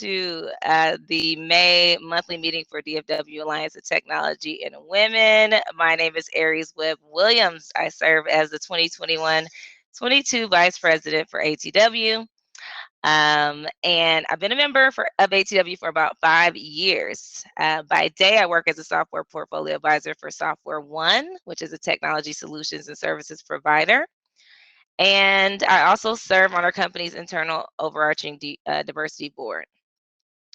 to the May monthly meeting for DFW Alliance of Technology and Women. My name is Aries Webb Williams. I serve as the 2021-22 Vice President for ATW. And I've been a member of ATW for about 5 years. By day, I work as a software portfolio advisor for Software One, which is a technology solutions and services provider. And I also serve on our company's internal overarching diversity board.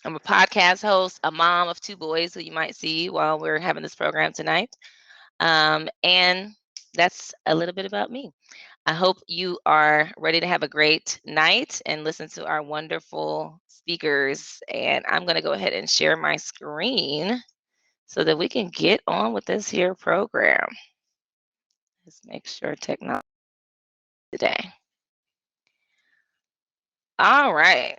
I'm a podcast host, a mom of 2 boys who you might see while we're having this program tonight. And that's a little bit about me. I hope you are ready to have a great night and listen to our wonderful speakers. And I'm going to go ahead and share my screen so that we can get on with this here program. Let's make sure technology today. All right.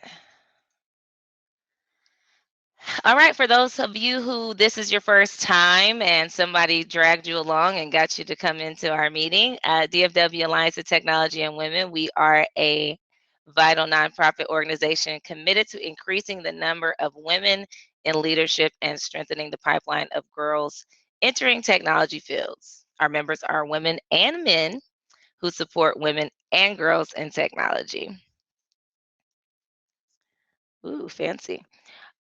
All right, for those of you who this is your first time and somebody dragged you along and got you to come into our meeting, DFW Alliance of Technology and Women, we are a vital nonprofit organization committed to increasing the number of women in leadership and strengthening the pipeline of girls entering technology fields. Our members are women and men who support women and girls in technology. Ooh, fancy.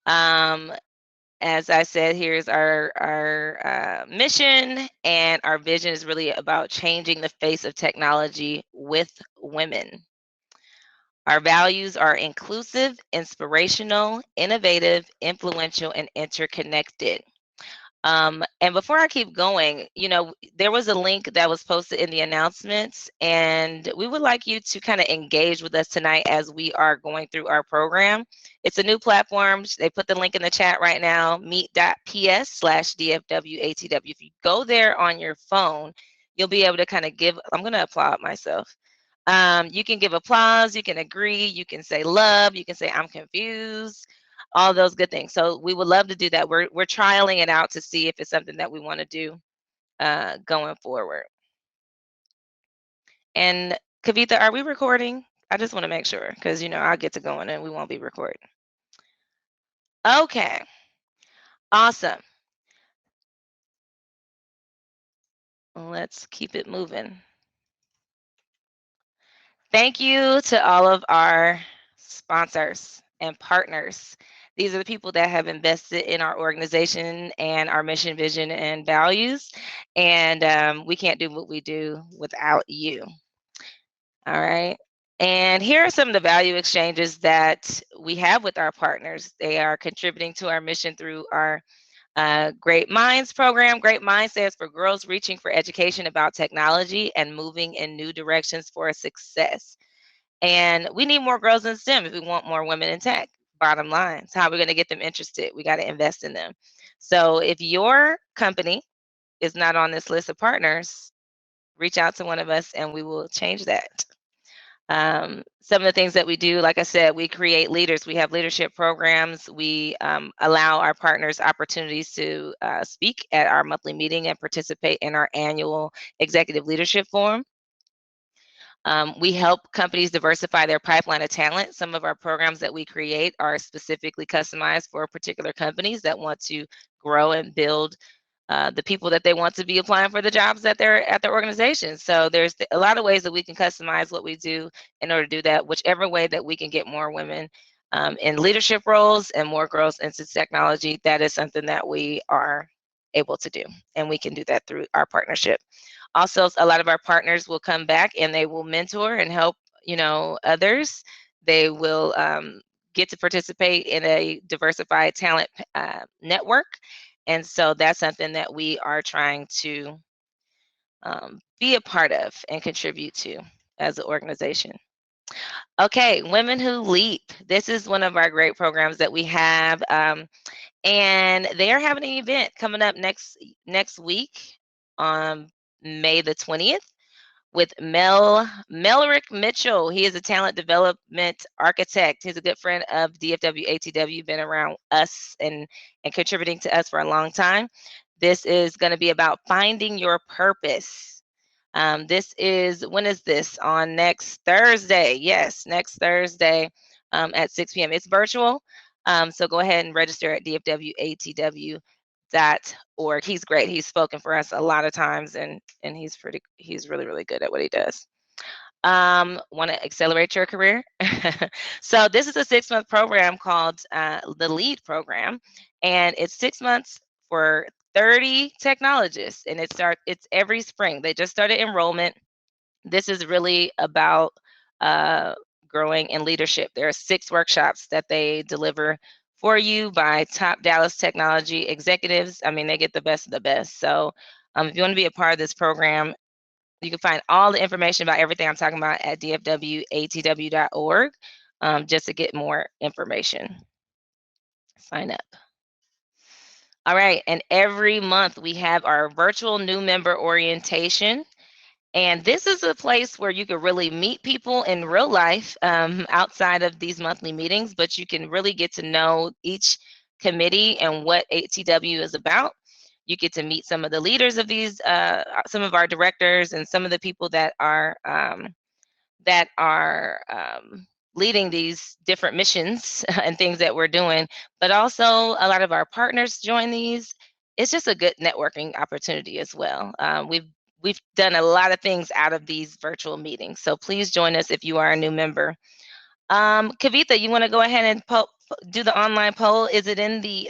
As I said, here's our mission, and our vision is really about changing the face of technology with women. Our values are inclusive, inspirational, innovative, influential, and interconnected. And before I keep going, there was a link that was posted in the announcements, and we would like you to kind of engage with us tonight as we are going through our program. It's a new platform. They put the link in the chat right now, meet.ps/DFWATW. If you go there on your phone, you'll be able to kind of I'm going to applaud myself. You can give applause, you can agree, you can say love, you can say I'm confused, all those good things. So we would love to do that. We're trialing it out to see if it's something that we want to do going forward. And Kavitha, are we recording? I just want to make sure because, I'll get to going and we won't be recording. Okay. Awesome. Let's keep it moving. Thank you to all of our sponsors and partners. These are the people that have invested in our organization and our mission, vision, and values. And we can't do what we do without you. All right. And here are some of the value exchanges that we have with our partners. They are contributing to our mission through our Great Minds program. Great Minds stands for Girls Reaching for Education About Technology and Moving in New Directions for Success. And we need more girls in STEM if we want more women in tech. Bottom line, so how are we going to get them interested? We got to invest in them. So if your company is not on this list of partners, reach out to one of us and we will change that. Some of the things that we do, like I said, we create leaders. We have leadership programs. We allow our partners opportunities to speak at our monthly meeting and participate in our annual executive leadership forum. We help companies diversify their pipeline of talent. Some of our programs that we create are specifically customized for particular companies that want to grow and build the people that they want to be applying for the jobs at their organization. So there's a lot of ways that we can customize what we do in order to do that, whichever way that we can get more women in leadership roles and more girls into technology. That is something that we are able to do, and we can do that through our partnership. Also, a lot of our partners will come back and they will mentor and help, others. They will get to participate in a diversified talent network. And so that's something that we are trying to be a part of and contribute to as an organization. Okay, Women Who Leap. This is one of our great programs that we have. And they are having an event coming up next week on May the 20th with Melrick Mitchell. He is a talent development architect. He's a good friend of DFW ATW, been around us and contributing to us for a long time. This is going to be about finding your purpose. When is this? On next Thursday. Yes, next Thursday at 6 p.m. It's virtual. So go ahead and register at dfwatw.org. He's great. He's spoken for us a lot of times, and he's really, really good at what he does. Want to accelerate your career? So this is a 6-month program called the LEAD program, and it's 6 months for 30 technologists, and it's every spring. They just started enrollment. This is really about uh, growing in leadership. There are 6 workshops that they deliver for you by top Dallas technology executives. I mean, they get the best of the best. So if you want to be a part of this program, you can find all the information about everything I'm talking about at dfwatw.org, just to get more information. Sign up. All right, and every month we have our virtual new member orientation. And this is a place where you can really meet people in real life outside of these monthly meetings, but you can really get to know each committee and what ATW is about. You get to meet some of the leaders of these, some of our directors, and some of the people that are leading these different missions and things that we're doing. But also, a lot of our partners join these. It's just a good networking opportunity as well. We've done a lot of things out of these virtual meetings. So please join us if you are a new member. Kavitha, you want to go ahead and do the online poll? Is it in the,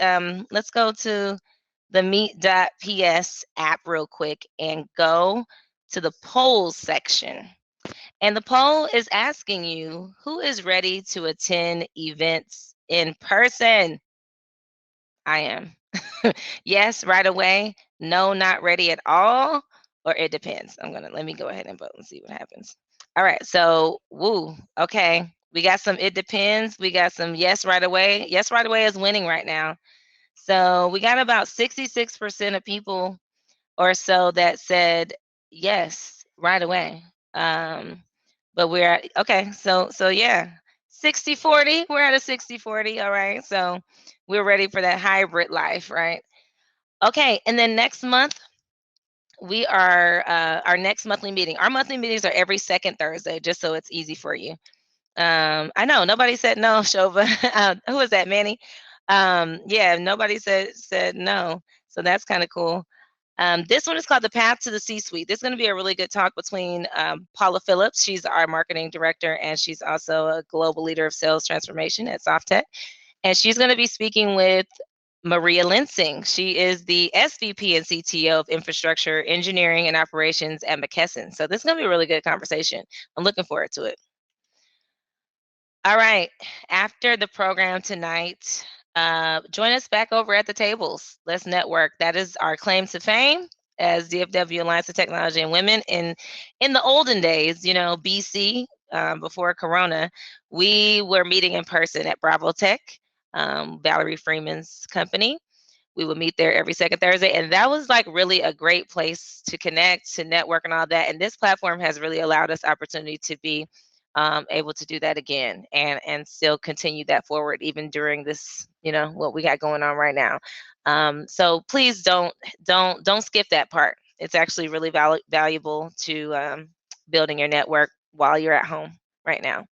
let's go to the meet.ps app real quick and go to the polls section. And the poll is asking you, who is ready to attend events in person? I am. Yes, right away. No, not ready at all. Or it depends. Let me go ahead and vote and see what happens. All right. So, woo. Okay. We got some it depends. We got some yes right away. Yes right away is winning right now. So we got about 66% of people or so that said yes right away. But we're at, okay, so yeah, 60-40, we're at a 60-40, all right, so we're ready for that hybrid life, right? Okay, and then next month, we are, our next monthly meeting, our monthly meetings are every second Thursday, just so it's easy for you. I know, nobody said no, Shova. Who was that, Manny? Yeah, nobody said no, so that's kind of cool. This one is called The Path to the C-Suite. This is going to be a really good talk between Paula Phillips. She's our marketing director, and she's also a global leader of sales transformation at Softech. And she's going to be speaking with Maria Linsing. She is the SVP and CTO of Infrastructure, Engineering, and Operations at McKesson. So this is going to be a really good conversation. I'm looking forward to it. All right. After the program tonight, join us back over at the tables. Let's network. That is our claim to fame as DFW Alliance of Technology and Women. In the olden days, BC, before Corona, we were meeting in person at Bravo Tech, Valerie Freeman's company. We would meet there every second Thursday, and that was like really a great place to connect, to network, and all that. And this platform has really allowed us opportunity to be able to do that again and still continue that forward even during this, what we got going on right now. So please don't skip that part. It's actually really valuable to building your network while you're at home right now.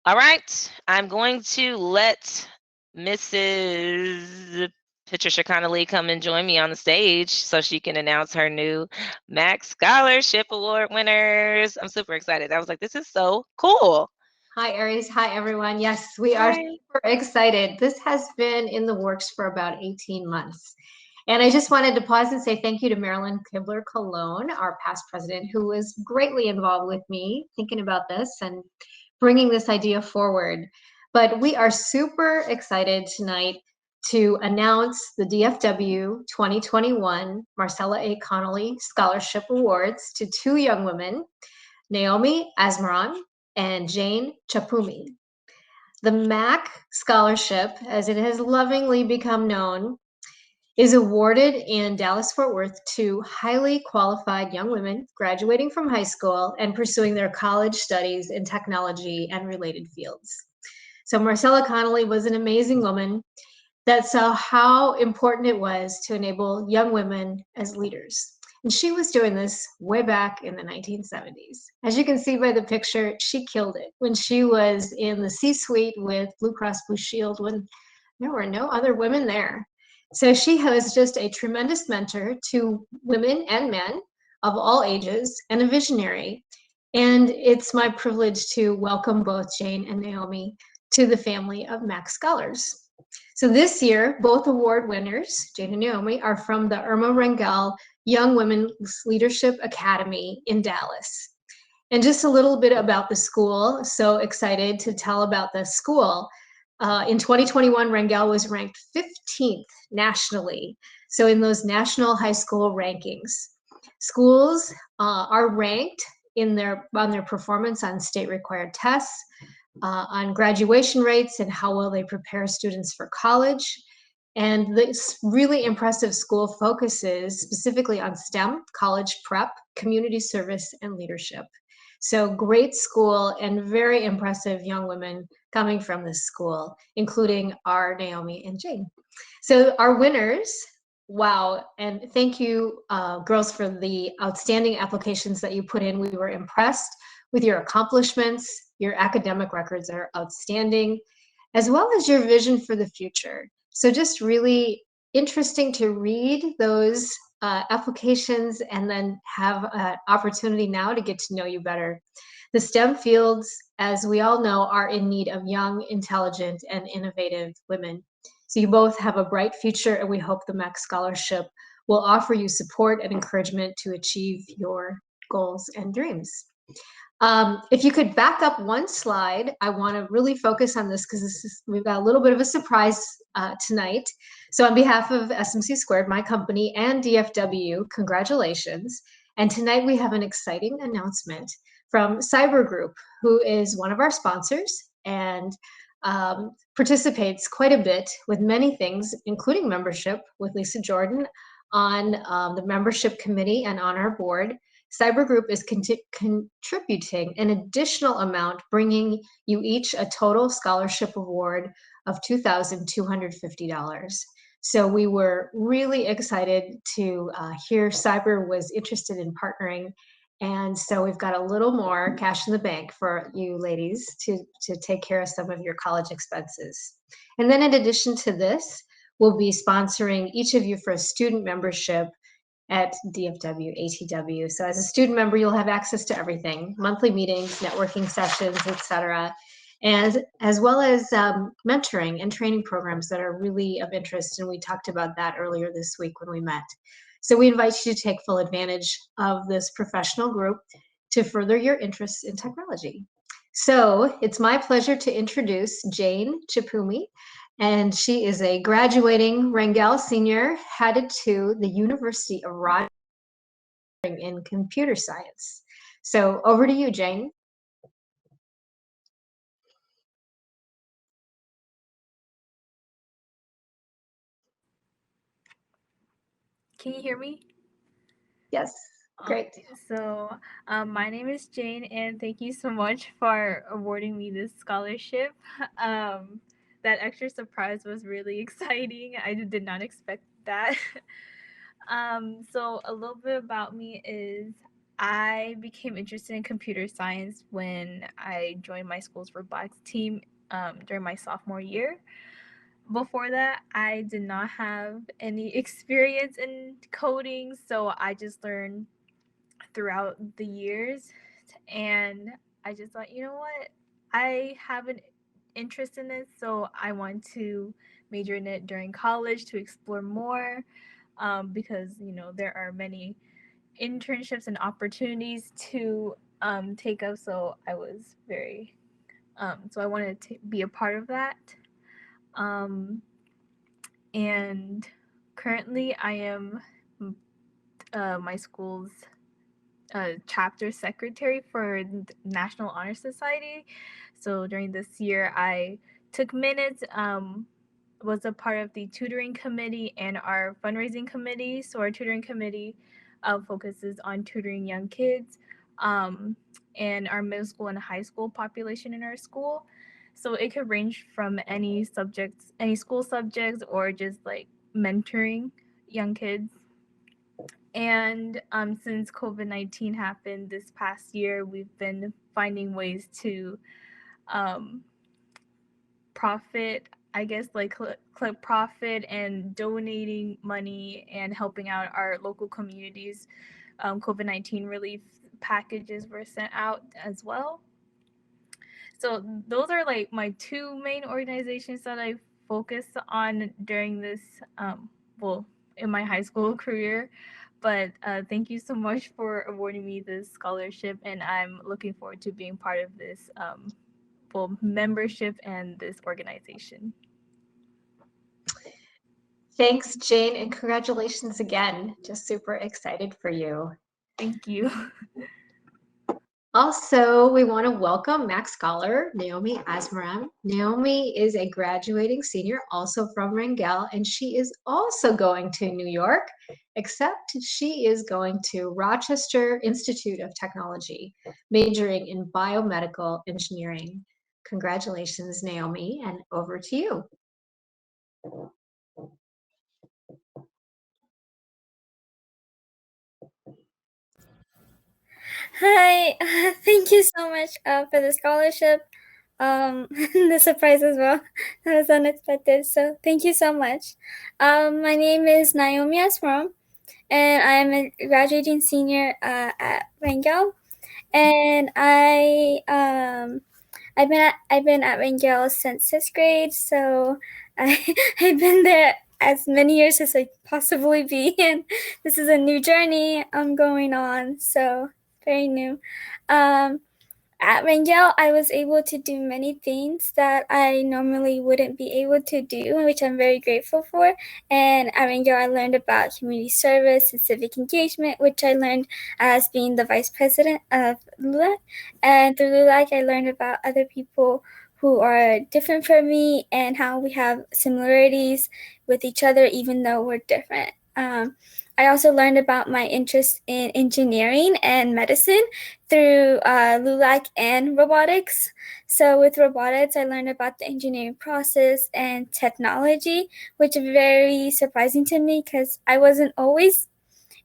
All right, I'm going to let Mrs. Patricia Connolly come and join me on the stage so she can announce her new Max Scholarship Award winners. I'm super excited. I was like, this is so cool. Hi, Aries. Hi, everyone. Yes, we are super excited. This has been in the works for about 18 months. And I just wanted to pause and say thank you to Marilyn Kibler-Cologne, our past president, who was greatly involved with me thinking about this and bringing this idea forward. But we are super excited tonight to announce the DFW 2021 Marcela A. Connolly Scholarship Awards to 2 young women, Naomi Asmaron and Jane Chipumi. The MAC Scholarship, as it has lovingly become known, is awarded in Dallas-Fort Worth to highly qualified young women graduating from high school and pursuing their college studies in technology and related fields. So Marcela Connolly was an amazing woman that saw how important it was to enable young women as leaders. And she was doing this way back in the 1970s. As you can see by the picture, she killed it when she was in the C-suite with Blue Cross Blue Shield when there were no other women there. So she was just a tremendous mentor to women and men of all ages and a visionary. And it's my privilege to welcome both Jane and Naomi to the family of Mac Scholars. So this year, both award winners, Jane and Naomi, are from the Irma Rangel Young Women's Leadership Academy in Dallas. And just a little bit about the school. So excited to tell about the school. In 2021, Rangel was ranked 15th nationally. So in those national high school rankings, schools are ranked on their performance on state required tests, on graduation rates and how well they prepare students for college. And this really impressive school focuses specifically on STEM, college prep, community service, and leadership. So great school and very impressive young women coming from this school, including our Naomi and Jane. So our winners, wow, and thank you, girls, for the outstanding applications that you put in. We were impressed with your accomplishments. Your academic records are outstanding, as well as your vision for the future. So just really interesting to read those applications and then have an opportunity now to get to know you better. The STEM fields, as we all know, are in need of young, intelligent, and innovative women. So you both have a bright future, and we hope the Mac Scholarship will offer you support and encouragement to achieve your goals and dreams. If you could back up one slide, I want to really focus on this because we've got a little bit of a surprise tonight. So on behalf of SMC Squared, my company, and DFW, congratulations. And tonight we have an exciting announcement from Cyber Group, who is one of our sponsors and participates quite a bit with many things, including membership with Lisa Jordan on the membership committee and on our board. Cyber Group is contributing an additional amount, bringing you each a total scholarship award of $2,250. So we were really excited to hear Cyber was interested in partnering. And so we've got a little more cash in the bank for you ladies to take care of some of your college expenses. And then in addition to this, we'll be sponsoring each of you for a student membership at DFW, ATW. So as a student member, you'll have access to everything, monthly meetings, networking sessions, etc., and as well as mentoring and training programs that are really of interest. And we talked about that earlier this week when we met. So we invite you to take full advantage of this professional group to further your interests in technology. So it's my pleasure to introduce Jane Chipumi, and she is a graduating Rangel senior headed to the University of Rochester in computer science. So over to you, Jane. Can you hear me? Yes, great. So, my name is Jane, and thank you so much for awarding me this scholarship. That extra surprise was really exciting. I did not expect that. So, a little bit about me is I became interested in computer science when I joined my school's robotics team during my sophomore year. Before that, I did not have any experience in coding, so I just learned throughout the years. And I just thought, you know what? I have an interest in this, so I want to major in it during college to explore more because, there are many internships and opportunities to take up. So I was so I wanted to be a part of that. Um, and currently, I am my school's chapter secretary for the National Honor Society. So during this year, I took minutes, was a part of the tutoring committee and our fundraising committee. So our tutoring committee focuses on tutoring young kids and our middle school and high school population in our school. So it could range from any subjects, any school subjects, or just like mentoring young kids. And since COVID-19 happened this past year, we've been finding ways to um, profit, I guess, like profit and donating money and helping out our local communities. COVID-19 relief packages were sent out as well. So those are like my two main organizations that I focus on during this, well, in my high school career. But thank you so much for awarding me this scholarship, and I'm looking forward to being part of this, well, membership and this organization. Thanks, Jane, and congratulations again. Just super excited for you. Thank you. Also, we want to welcome Max Scholar, Naomi Asmaram. Naomi is a graduating senior, also from Rangel, and she is also going to New York, except she is going to Rochester Institute of Technology, majoring in biomedical engineering. Congratulations, Naomi, and over to you. Hi, thank you so much for the scholarship. The surprise as well. That was unexpected. So thank you so much. My name is Naomi Asmaram, and I'm a graduating senior at Rangel. And I've been at Rangel since 6th grade. So I've been there as many years as I possibly be, and this is a new journey I'm going on. So very new. At Rangel, I was able to do many things that I normally wouldn't be able to do, which I'm very grateful for. And at Rangel, I learned about community service and civic engagement, which I learned as being the vice president of LULAC. And through LULAC, I learned about other people who are different from me and how we have similarities with each other, even though we're different. I also learned about my interest in engineering and medicine through LULAC and robotics. So with robotics, I learned about the engineering process and technology, which is very surprising to me because I wasn't always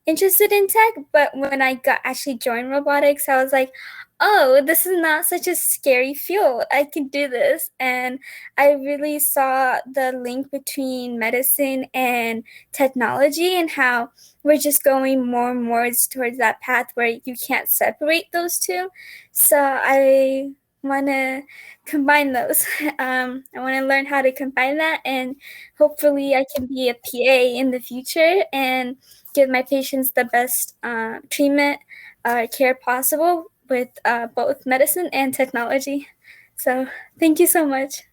interested in tech, but when I got actually joined robotics, I was like, oh, this is not such a scary field. I can do this. And I really saw the link between medicine and technology and how we're just going more and more towards that path where you can't separate those two. So I want to combine those. I want to learn how to combine that, and hopefully I can be a PA in the future and give my patients the best treatment care possible with both medicine and technology. So thank you so much.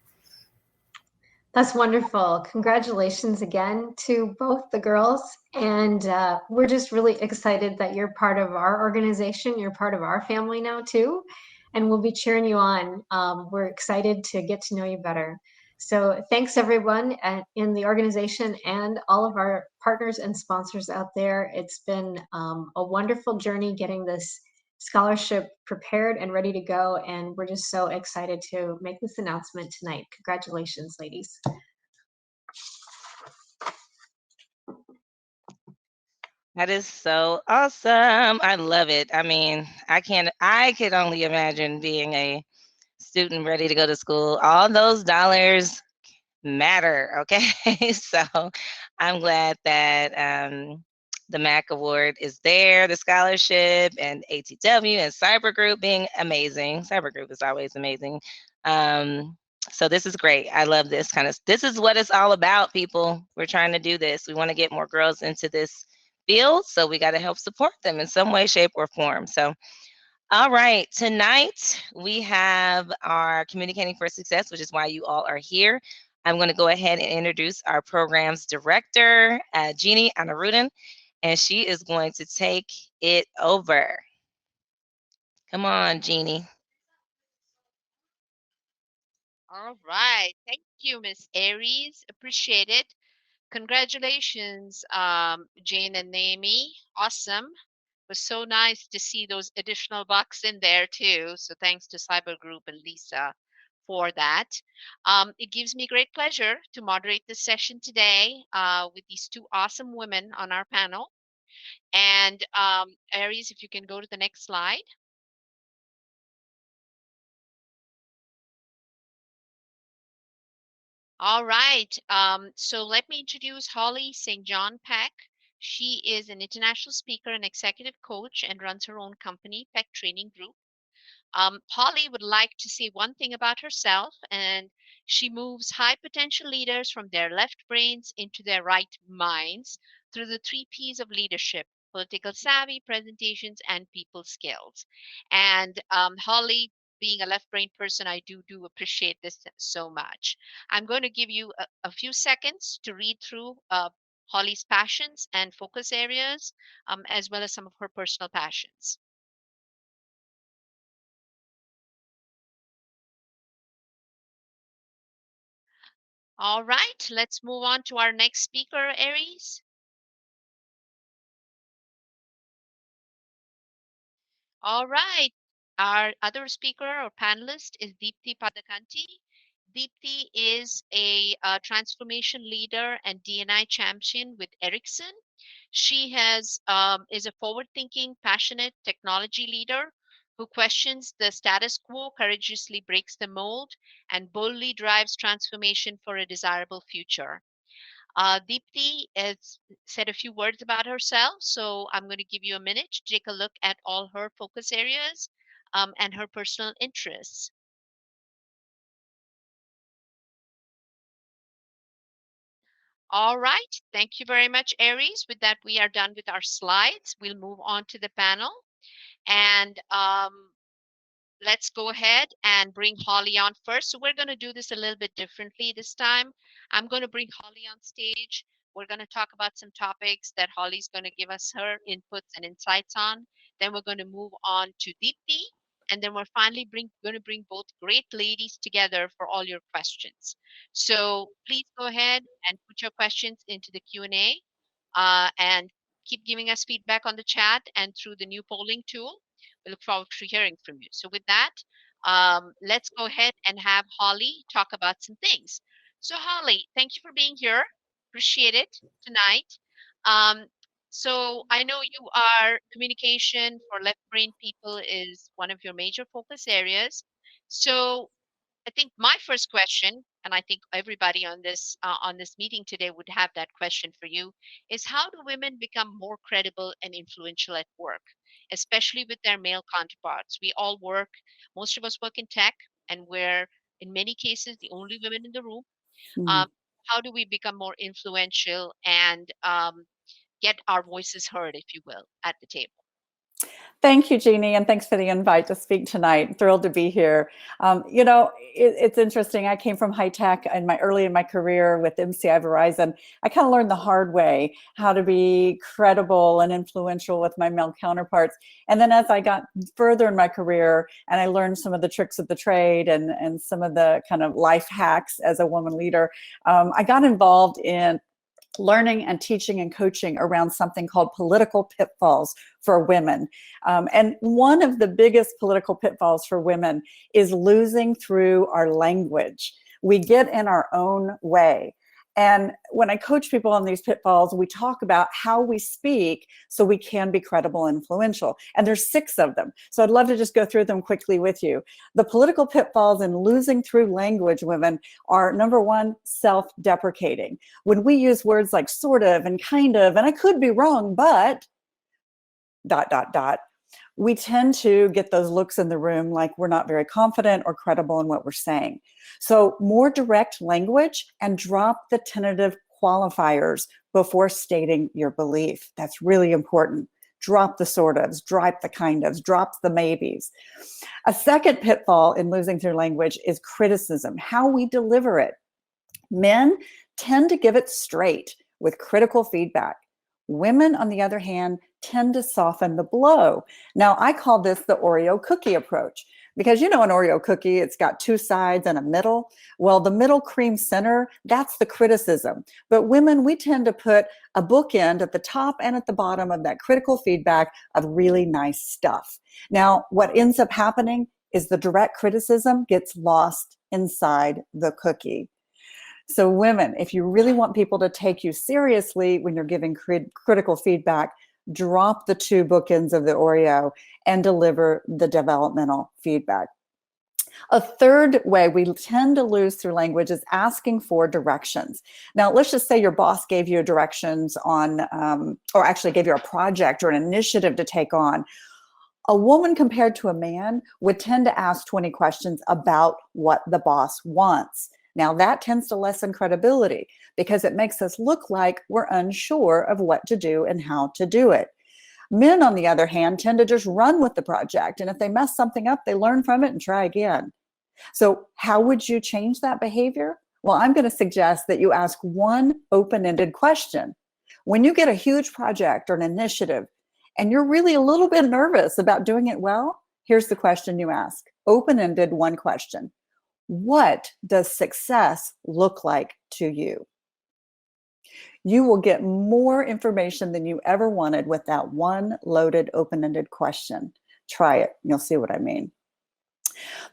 That's wonderful. Congratulations again to both the girls. And we're just really excited that you're part of our organization. You're part of our family now, too. And we'll be cheering you on. We're excited to get to know you better. So thanks, everyone in the organization and all of our partners and sponsors out there. It's been a wonderful journey getting this scholarship prepared and ready to go. And we're just so excited to make this announcement tonight. Congratulations, ladies. That is so awesome. I love it. I mean, I could only imagine being a student ready to go to school. All those dollars matter, okay? So I'm glad that the MAC award is there, the scholarship, and ATW and Cyber Group being amazing. Cyber Group is always amazing. So this is great. I love this is what it's all about, people. We're trying to do this. We want to get more girls into this field, so we got to help support them in some way, shape, or form. So all right, tonight we have our Communicating for Success, which is why you all are here. I'm going to go ahead and introduce our program's director, Jeannie Anarudan, and she is going to take it over. Come on, Jeannie. All right. Thank you, Miss Aries. Appreciate it. Congratulations, Jane and Naomi. Awesome. It was so nice to see those additional bucks in there too. So thanks to Cyber Group and Lisa for that. It gives me great pleasure to moderate this session today with these two awesome women on our panel. And Aries, if you can go to the next slide. All right. So let me introduce Holly St. John Peck. She is an international speaker and executive coach and runs her own company, Peck Training Group. Holly would like to say one thing about herself, and she moves high potential leaders from their left brains into their right minds through the 3 P's of leadership: political savvy, presentations, and people skills. And Holly, being a left brain person, I do appreciate this so much. I'm going to give you a few seconds to read through Holly's passions and focus areas, as well as some of her personal passions. All right, let's move on to our next speaker, Aries. All right, our other speaker or panelist is Deepthi Padakanti. Deepthi is a transformation leader and D&I champion with Ericsson. She is a forward-thinking, passionate technology leader who questions the status quo, courageously breaks the mold, and boldly drives transformation for a desirable future. Deepthi has said a few words about herself, so I'm going to give you a minute to take a look at all her focus areas and her personal interests. All right, thank you very much, Aries. With that, we are done with our slides. We'll move on to the panel. And let's go ahead and bring Holly on first. So we're going to do this a little bit differently this time. I'm going to bring Holly on stage. We're going to talk about some topics that Holly's going to give us her inputs and insights on. Then we're going to move on to Deepthi. And then we're finally going to bring both great ladies together for all your questions. So please go ahead and put your questions into the Q&A and keep giving us feedback on the chat and through the new polling tool. We look forward to hearing from you. So with that, let's go ahead and have Holly talk about some things. So Holly, thank you for being here. Appreciate it tonight. So I know you are communication for left brain people is one of your major focus areas. So I think my first question, and I think everybody on this meeting today would have that question for you, is how do women become more credible and influential at work, especially with their male counterparts? We all work, most of us work in tech, and we're in many cases the only women in the room. Mm. How do we become more influential and get our voices heard, if you will, at the table? Thank you, Jeannie, and thanks for the invite to speak tonight. Thrilled to be here. It's interesting. I came from high tech early in my career with MCI Verizon. I kind of learned the hard way how to be credible and influential with my male counterparts. And then as I got further in my career and I learned some of the tricks of the trade and some of the kind of life hacks as a woman leader, I got involved in learning and teaching and coaching around something called political pitfalls for women. And one of the biggest political pitfalls for women is losing through our language. We get in our own way. And when I coach people on these pitfalls, we talk about how we speak so we can be credible and influential. And there's 6 of them. So I'd love to just go through them quickly with you. The political pitfalls in losing through language, women, are number 1, self-deprecating. When we use words like sort of and kind of, and I could be wrong, but ... we tend to get those looks in the room like we're not very confident or credible in what we're saying. So more direct language and drop the tentative qualifiers before stating your belief. That's really important. Drop the sort ofs, drop the kind ofs, drop the maybes. A second pitfall in losing through language is criticism, how we deliver it. Men tend to give it straight with critical feedback. Women, on the other hand, tend to soften the blow. Now, I call this the Oreo cookie approach because an Oreo cookie, it's got 2 sides and a middle. Well, the middle cream center, that's the criticism. But women, we tend to put a bookend at the top and at the bottom of that critical feedback of really nice stuff. Now, what ends up happening is the direct criticism gets lost inside the cookie. So women, if you really want people to take you seriously when you're giving critical feedback, drop the 2 bookends of the Oreo, and deliver the developmental feedback. A third way we tend to lose through language is asking for directions. Now, let's just say your boss gave you directions on, or actually gave you a project or an initiative to take on. A woman compared to a man would tend to ask 20 questions about what the boss wants. Now, that tends to lessen credibility because it makes us look like we're unsure of what to do and how to do it. Men, on the other hand, tend to just run with the project. And if they mess something up, they learn from it and try again. So how would you change that behavior? Well, I'm going to suggest that you ask one open-ended question. When you get a huge project or an initiative and you're really a little bit nervous about doing it well, here's the question you ask. Open-ended, one question. What does success look like to you? You will get more information than you ever wanted with that one loaded, open-ended question. Try it, and you'll see what I mean.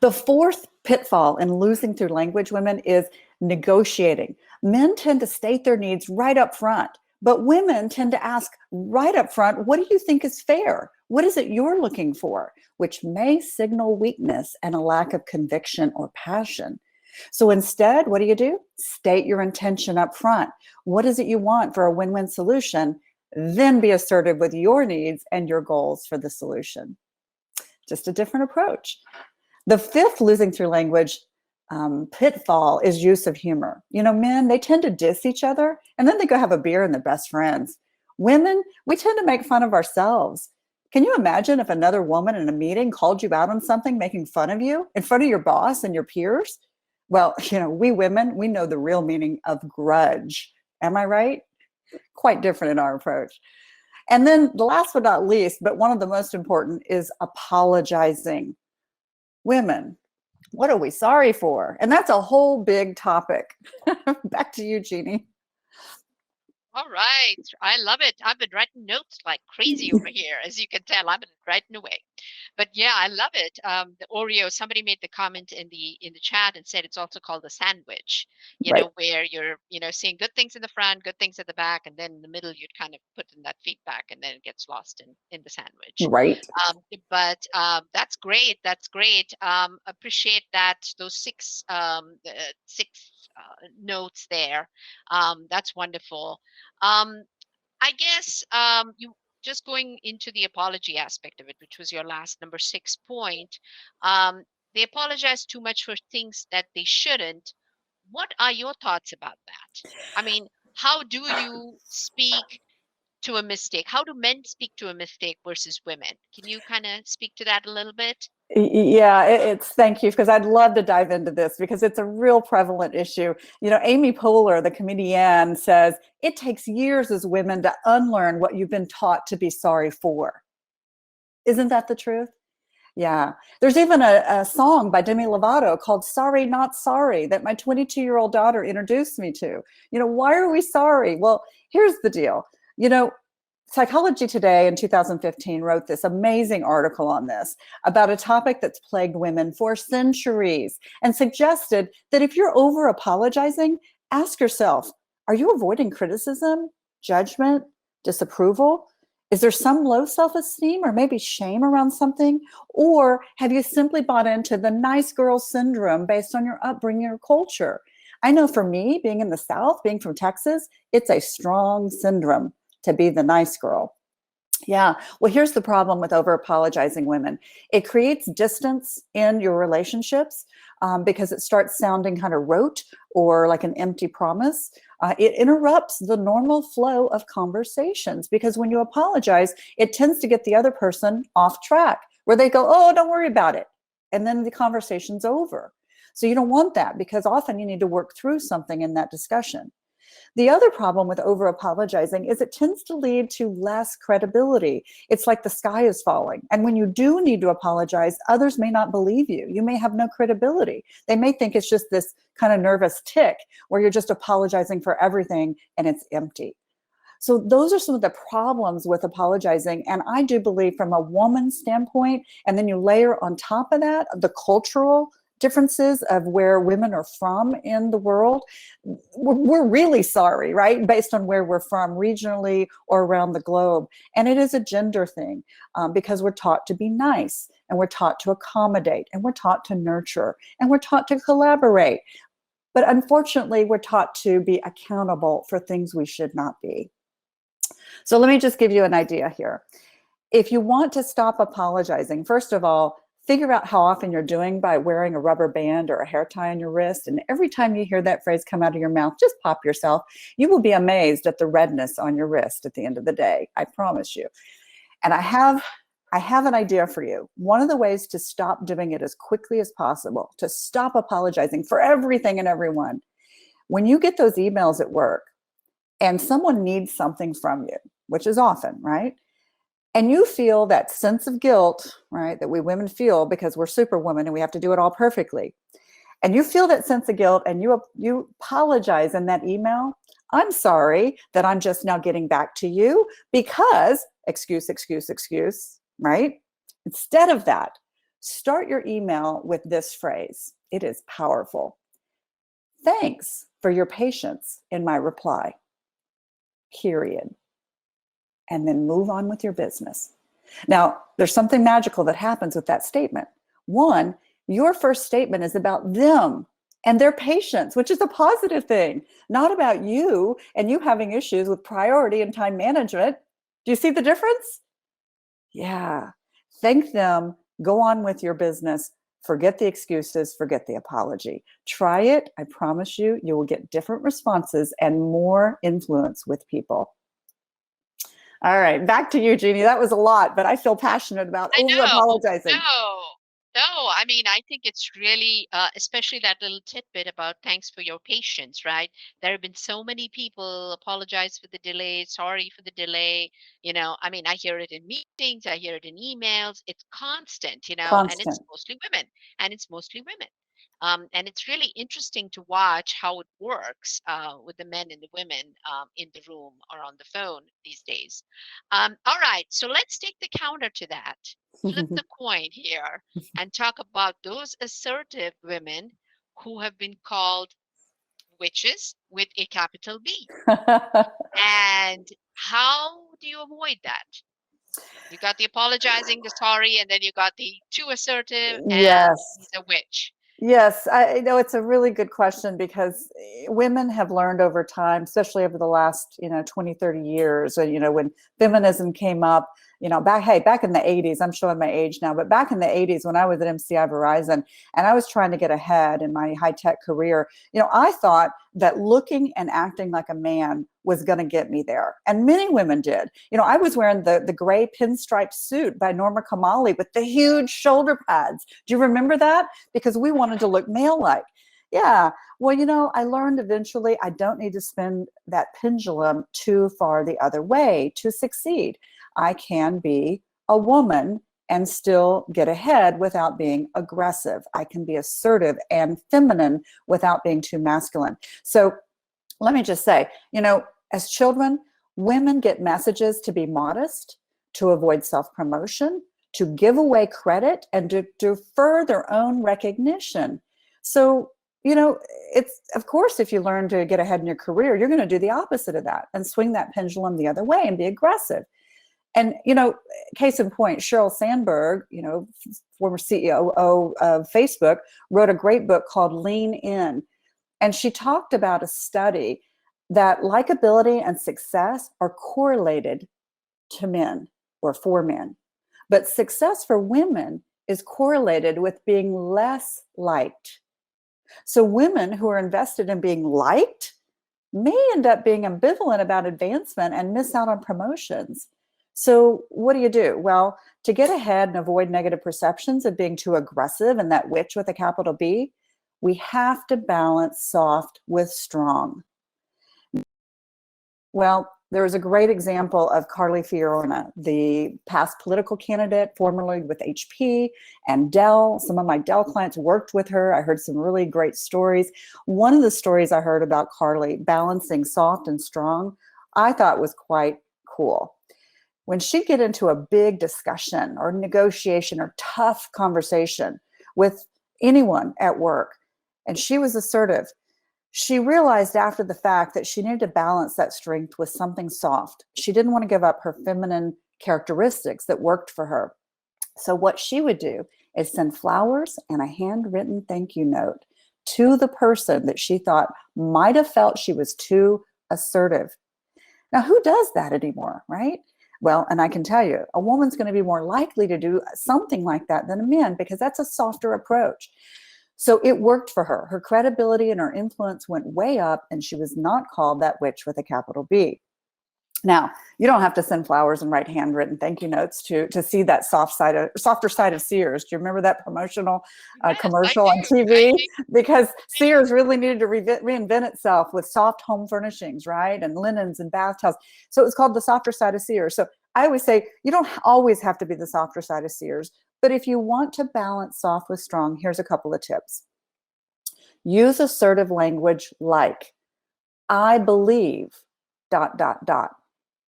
The fourth pitfall in losing through language, women, is negotiating. Men tend to state their needs right up front, but women tend to ask right up front, what do you think is fair? What is it you're looking for? Which may signal weakness and a lack of conviction or passion. So instead, what do? State your intention up front. What is it you want for a win-win solution? Then be assertive with your needs and your goals for the solution. Just a different approach. The fifth losing through language pitfall is use of humor. You know, men, they tend to diss each other and then they go have a beer and they're best friends. Women, we tend to make fun of ourselves. Can you imagine if another woman in a meeting called you out on something, making fun of you in front of your boss and your peers? Well, you know, we women, we know the real meaning of grudge. Am I right? Quite different in our approach. And then the last but not least, but one of the most important, is apologizing. Women, what are we sorry for? And that's a whole big topic. Back to you, Jeannie. All right. I love it. I've been writing notes like crazy over here. As you can tell, I've been writing away. But yeah, I love it. The Oreo, somebody made the comment in the chat and said it's also called a sandwich, you know, where you're, you know, saying good things in the front, good things at the back, and then in the middle you'd kind of put in that feedback and then it gets lost in the sandwich. Right. But that's great. That's great. Appreciate that, those six notes there. That's wonderful. I guess you just going into the apology aspect of it, which was your last number 6 point. They apologize too much for things that they shouldn't. What are your thoughts about that? I mean, how do you speak to a mistake? How do men speak to a mistake versus women? Can you kind of speak to that a little bit? Yeah, thank you, because I'd love to dive into this because it's a real prevalent issue. You know, Amy Poehler, the comedian, says it takes years as women to unlearn what you've been taught to be sorry for. Isn't that the truth? Yeah. There's even a song by Demi Lovato called Sorry Not Sorry that my 22-year-old daughter introduced me to. You know, why are we sorry? Well, here's the deal. You know, Psychology Today in 2015 wrote this amazing article on this about a topic that's plagued women for centuries and suggested that if you're over apologizing, ask yourself, are you avoiding criticism, judgment, disapproval? Is there some low self-esteem or maybe shame around something? Or have you simply bought into the nice girl syndrome based on your upbringing or culture? I know for me, being in the South, being from Texas, it's a strong syndrome to be the nice girl. Yeah, well, here's the problem with over apologizing women. It creates distance in your relationships because it starts sounding kind of rote or like an empty promise. It interrupts the normal flow of conversations because when you apologize, it tends to get the other person off track where they go, oh, don't worry about it. And then the conversation's over. So you don't want that because often you need to work through something in that discussion. The other problem with over apologizing is it tends to lead to less credibility. It's like the sky is falling. And when you do need to apologize, others may not believe you. You may have no credibility. They may think it's just this kind of nervous tick where you're just apologizing for everything and it's empty. So those are some of the problems with apologizing. And I do believe from a woman's standpoint, and then you layer on top of that the cultural differences of where women are from in the world, we're really sorry, right? Based on where we're from regionally or around the globe. And it is a gender thing because we're taught to be nice, and we're taught to accommodate, and we're taught to nurture, and we're taught to collaborate. But unfortunately, we're taught to be accountable for things we should not be. So let me just give you an idea here. If you want to stop apologizing, first of all, figure out how often you're doing by wearing a rubber band or a hair tie on your wrist. And every time you hear that phrase come out of your mouth, just pop yourself. You will be amazed at the redness on your wrist at the end of the day. I promise you. And I have an idea for you. One of the ways to stop doing it as quickly as possible, to stop apologizing for everything and everyone, when you get those emails at work and someone needs something from you, which is often, right? And you feel that sense of guilt, right, that we women feel because we're superwomen and we have to do it all perfectly. And you feel that sense of guilt and you apologize in that email. I'm sorry that I'm just now getting back to you because excuse, right? Instead of that, start your email with this phrase. It is powerful. Thanks for your patience in my reply. Period. And then move on with your business. Now, there's something magical that happens with that statement. One, your first statement is about them and their patience, which is a positive thing, not about you and you having issues with priority and time management. Do you see the difference? Yeah. Thank them. Go on with your business. Forget the excuses. Forget the apology. Try it. I promise you, you will get different responses and more influence with people. All right, back to you, Jeannie. That was a lot, but I feel passionate about over-apologizing. No, I mean, I think it's really, especially that little tidbit about thanks for your patience, right? There have been so many people apologize for the delay, sorry for the delay. I mean, I hear it in meetings, I hear it in emails. It's constant, and it's Constant. mostly women, and it's mostly women. And it's really interesting to watch how it works with the men and the women in the room or on the phone these days. All right, so let's take the counter to that. Flip the coin here and talk about those assertive women who have been called witches with a capital B. And how do you avoid that? You got the apologizing, the sorry, and then you got the too assertive and Yes. he's a witch. Yes, I know it's a really good question because women have learned over time, especially over the last, 20, 30 years, when feminism came up, back in the 80s, I'm showing my age now, but back in the 80s when I was at MCI Verizon and I was trying to get ahead in my high-tech career, I thought that looking and acting like a man was going to get me there. And many women did. I was wearing the gray pinstripe suit by Norma Kamali with the huge shoulder pads. Do you remember that? Because we wanted to look male-like. Yeah. Well, I learned eventually I don't need to spin that pendulum too far the other way to succeed. I can be a woman and still get ahead without being aggressive. I can be assertive and feminine without being too masculine. So let me just say, as children, women get messages to be modest, to avoid self-promotion, to give away credit, and to defer their own recognition. So, it's, of course, if you learn to get ahead in your career, you're going to do the opposite of that and swing that pendulum the other way and be aggressive. And, case in point, Sheryl Sandberg, former CEO of Facebook, wrote a great book called Lean In. And she talked about a study that likability and success are correlated to men or for men. But success for women is correlated with being less liked. So women who are invested in being liked may end up being ambivalent about advancement and miss out on promotions. So what do? Well, to get ahead and avoid negative perceptions of being too aggressive and that witch with a capital B, we have to balance soft with strong. Well, there was a great example of Carly Fiorina, the past political candidate, formerly with HP and Dell. Some of my Dell clients worked with her. I heard some really great stories. One of the stories I heard about Carly balancing soft and strong, I thought was quite cool. When she'd get into a big discussion or negotiation or tough conversation with anyone at work, and she was assertive. She realized after the fact that she needed to balance that strength with something soft. She didn't want to give up her feminine characteristics that worked for her. So what she would do is send flowers and a handwritten thank you note to the person that she thought might have felt she was too assertive. Now, who does that anymore, right? Well, and I can tell you, a woman's going to be more likely to do something like that than a man, because that's a softer approach. So it worked for her. Her credibility and her influence went way up, and she was not called that witch with a capital B. Now, you don't have to send flowers and write handwritten thank you notes to see that softer side of Sears. Do you remember that promotional commercial on TV? Because Sears really needed to reinvent itself with soft home furnishings, right? And linens and bath towels. So it was called the softer side of Sears. So I always say, you don't always have to be the softer side of Sears, but if you want to balance soft with strong, here's a couple of tips. Use assertive language like, I believe, ...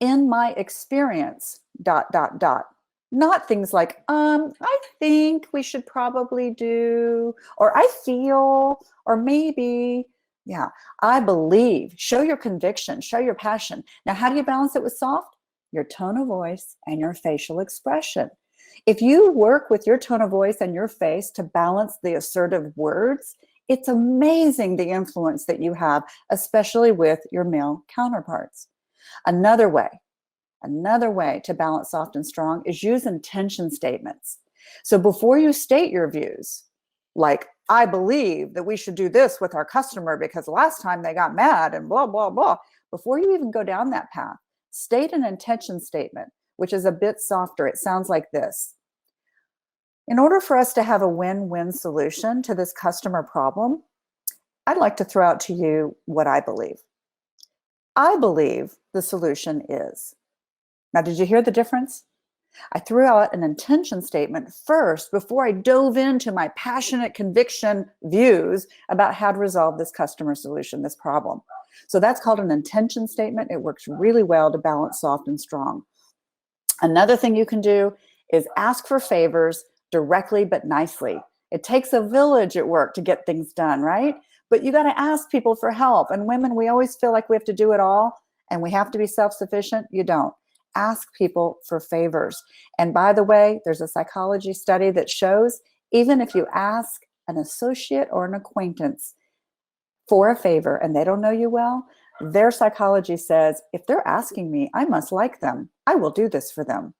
in my experience, ... Not things like, I think we should probably do, or I feel, or maybe. Yeah, I believe. Show your conviction, show your passion. Now, how do you balance it with soft? Your tone of voice and your facial expression. If you work with your tone of voice and your face to balance the assertive words, it's amazing the influence that you have, especially with your male counterparts. Another way to balance soft and strong is use intention statements. So before you state your views, like, I believe that we should do this with our customer because last time they got mad and blah, blah, blah. Before you even go down that path, state an intention statement, which is a bit softer. It sounds like this. In order for us to have a win-win solution to this customer problem, I'd like to throw out to you what I believe. I believe the solution is. Now, did you hear the difference? I threw out an intention statement first before I dove into my passionate conviction views about how to resolve this customer solution, this problem. So that's called an intention statement. It works really well to balance soft and strong. Another thing you can do is ask for favors directly but nicely. It takes a village at work to get things done, right? But you got to ask people for help. And women, we always feel like we have to do it all and we have to be self-sufficient. You don't. Ask people for favors. And by the way, there's a psychology study that shows even if you ask an associate or an acquaintance for a favor and they don't know you well, their psychology says, if they're asking me, I must like them. I will do this for them.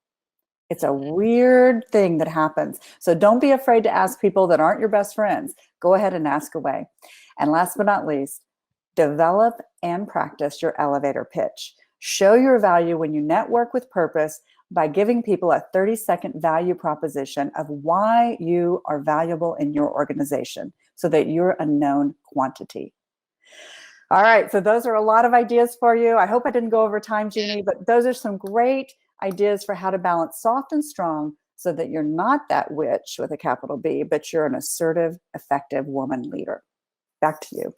It's a weird thing that happens. So don't be afraid to ask people that aren't your best friends. Go ahead and ask away. And last but not least, develop and practice your elevator pitch. Show your value when you network with purpose by giving people a 30-second value proposition of why you are valuable in your organization so that you're a known quantity. All right, so those are a lot of ideas for you. I hope I didn't go over time, Jeannie, but those are some great ideas for how to balance soft and strong so that you're not that witch with a capital B, but you're an assertive, effective woman leader. Back to you.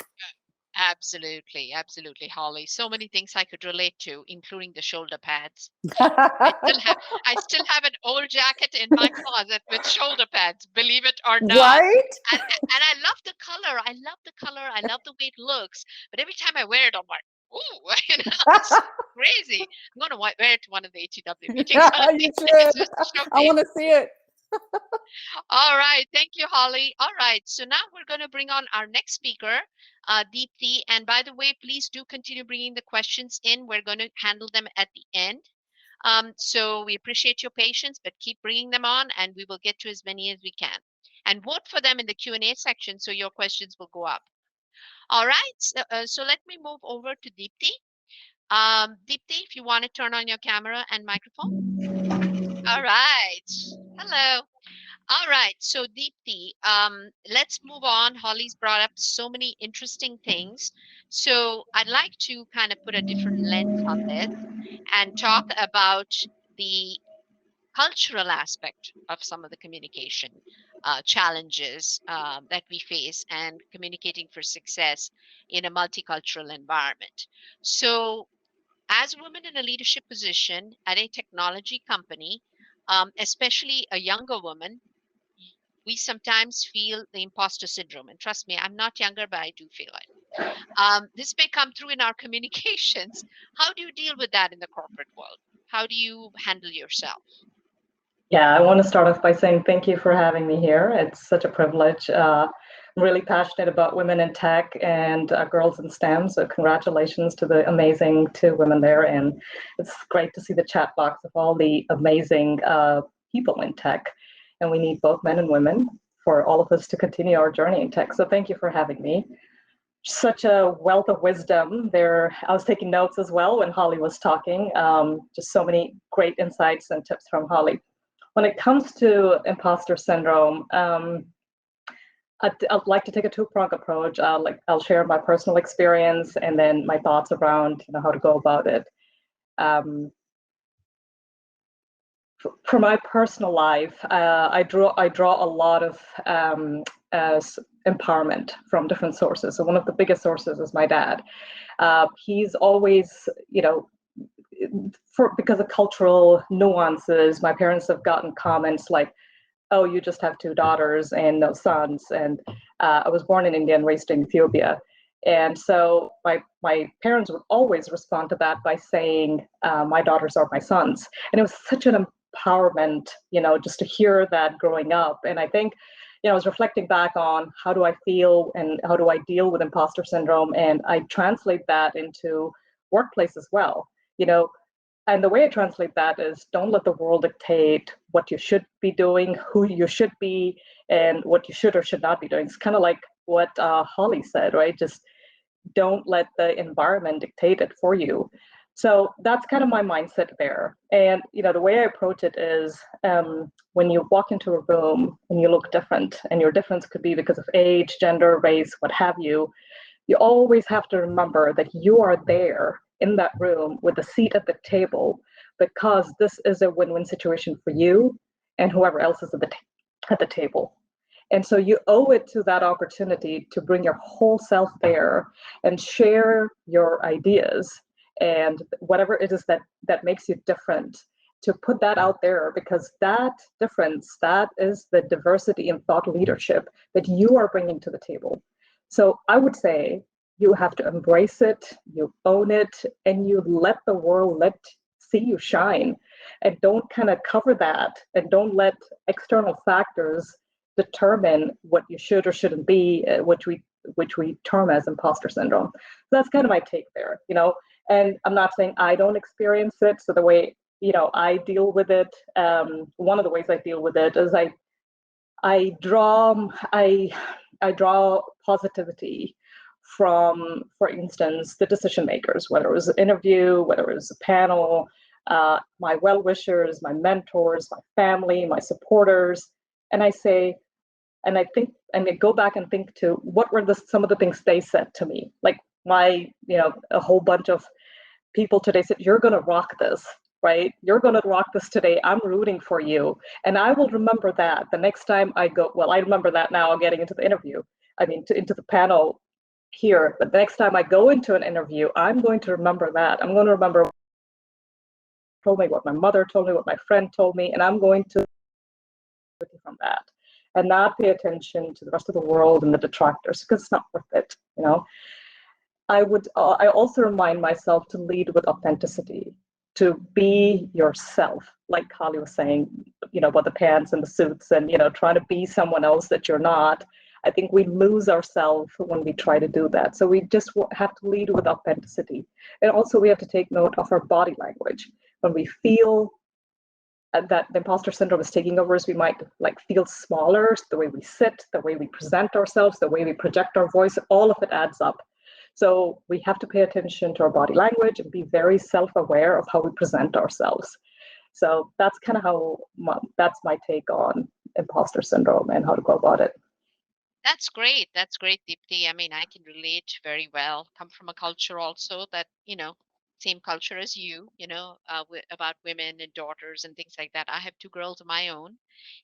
Absolutely, absolutely, Holly. So many things I could relate to, including the shoulder pads. I still have an old jacket in my closet with shoulder pads, believe it or not. Right? And I love the color. I love the color. I love the way it looks. But every time I wear it, I'm like, ooh, it's crazy. I'm going to wear it to one of the ATW meetings. You should. I want to see it. All right. Thank you, Holly. All right. So now we're going to bring on our next speaker, Deepthi. And by the way, please do continue bringing the questions in. We're going to handle them at the end. So we appreciate your patience, but keep bringing them on and we will get to as many as we can. And vote for them in the Q&A section so your questions will go up. All right. So let me move over to Deepthi. Deepthi, if you want to turn on your camera and microphone. All right. Hello. All right, so Deepthi, let's move on. Holly's brought up so many interesting things. So I'd like to kind of put a different lens on this and talk about the cultural aspect of some of the communication challenges that we face and communicating for success in a multicultural environment. So as women in a leadership position at a technology company, especially a younger woman, we sometimes feel the imposter syndrome. And trust me, I'm not younger, but I do feel it. This may come through in our communications. How do you deal with that in the corporate world? How do you handle yourself? Yeah, I want to start off by saying thank you for having me here. It's such a privilege. I'm really passionate about women in tech and girls in STEM. So congratulations to the amazing two women there. And it's great to see the chat box of all the amazing people in tech. And we need both men and women for all of us to continue our journey in tech. So thank you for having me. Such a wealth of wisdom there. I was taking notes as well when Holly was talking. Just so many great insights and tips from Holly. When it comes to imposter syndrome, I'd like to take a two-pronged approach. I'll share my personal experience and then my thoughts around how to go about it. For my personal life, I draw a lot of empowerment from different sources. So one of the biggest sources is my dad. He's always, because of cultural nuances, my parents have gotten comments like, "Oh, you just have two daughters and no sons." And I was born in India and raised in Ethiopia. And so my parents would always respond to that by saying, "My daughters are my sons." And it was such an empowerment, just to hear that growing up. And I think, I was reflecting back on how do I feel and how do I deal with imposter syndrome. And I translate that into workplace as well. And the way I translate that is don't let the world dictate what you should be doing, who you should be, and what you should or should not be doing. It's kind of like what Holly said, right? Just don't let the environment dictate it for you. So that's kind of my mindset there. And, the way I approach it is when you walk into a room and you look different, and your difference could be because of age, gender, race, what have you, you always have to remember that you are there in that room with a seat at the table because this is a win-win situation for you and whoever else is at the table. And so you owe it to that opportunity to bring your whole self there and share your ideas and whatever it is that makes you different, to put that out there, because that difference, that is the diversity in thought leadership that you are bringing to the table. So I would say you have to embrace it, you own it, and you let the world see you shine. And don't kind of cover that, and don't let external factors determine what you should or shouldn't be, which we term as imposter syndrome. So that's kind of my take there, And I'm not saying I don't experience it. So the way I deal with it, one of the ways I deal with it is I draw positivity from, for instance, the decision makers, whether it was an interview, whether it was a panel, my well-wishers, my mentors, my family, my supporters, and I say, and I think, and I go back and think to what were some of the things they said to me, like a whole bunch of people today said, "You're going to rock this." Right? You're going to rock this today. I'm rooting for you. And I will remember that the next time I go. Well, I remember that now getting into the interview. Into the panel here. But the next time I go into an interview, I'm going to remember that. I'm going to remember what told me, what my mother told me, what my friend told me, and I'm going to from that and not pay attention to the rest of the world and the detractors, because it's not worth it. I also remind myself to lead with authenticity, to be yourself, like Holly was saying, about the pants and the suits and, trying to be someone else that you're not. I think we lose ourselves when we try to do that. So we just have to lead with authenticity. And also we have to take note of our body language. When we feel that the imposter syndrome is taking over, we might feel smaller, the way we sit, the way we present ourselves, the way we project our voice, all of it adds up. So we have to pay attention to our body language and be very self-aware of how we present ourselves. So that's kind of that's my take on imposter syndrome and how to go about it. That's great. That's great, Deepti. I mean, I can relate very well. Come from a culture also that, same culture as you, about women and daughters and things like that. I have two girls of my own,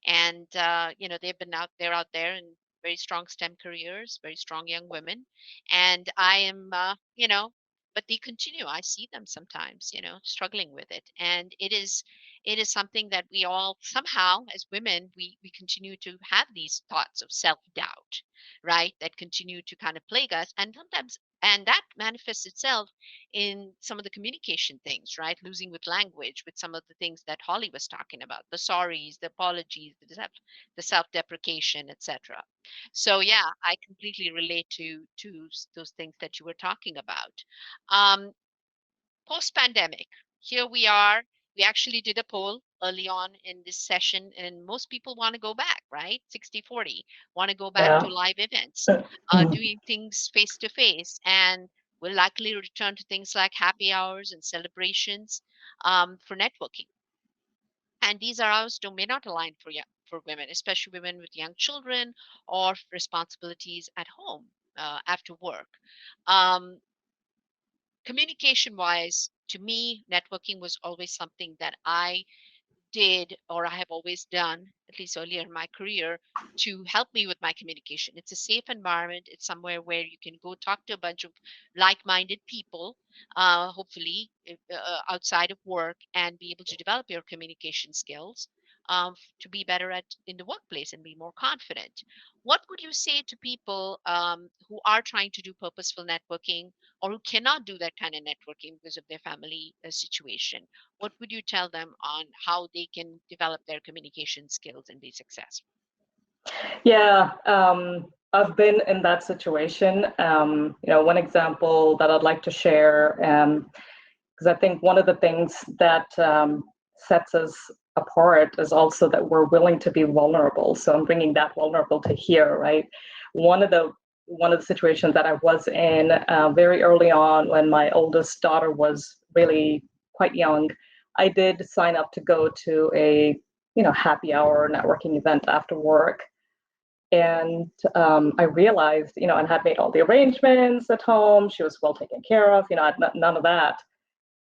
and they're out there in very strong STEM careers, very strong young women, and I am, but they continue. I see them sometimes, struggling with it, and it is it is something that we all somehow, as women, we continue to have these thoughts of self-doubt, right? That continue to kind of plague us. And sometimes, and that manifests itself in some of the communication things, right? Losing with language, with some of the things that Holly was talking about, the sorries, the apologies, the self-deprecation, etc. So yeah, I completely relate to those things that you were talking about. Post-pandemic, here we are. We actually did a poll early on in this session, and most people want to go back, right? 60-40, want to go back to live events, doing things face to face, and will likely return to things like happy hours and celebrations for networking. And these are hours may not align for women, especially women with young children or responsibilities at home after work. Communication wise, to me, networking was always something that I did, or I have always done, at least earlier in my career, to help me with my communication. It's a safe environment. It's somewhere where you can go talk to a bunch of like-minded people, hopefully outside of work, and be able to develop your communication skills to be better at in the workplace and be more confident. What would you say to people who are trying to do purposeful networking or who cannot do that kind of networking because of their family situation? What would you tell them on how they can develop their communication skills and be successful? Yeah, I've been in that situation. One example that I'd like to share, because I think one of the things that sets us apart is also that we're willing to be vulnerable. So I'm bringing that vulnerable to here, right? One of the situations that I was in very early on, when my oldest daughter was really quite young, I did sign up to go to a happy hour networking event after work. And I realized, and had made all the arrangements at home. She was well taken care of, I had none of that.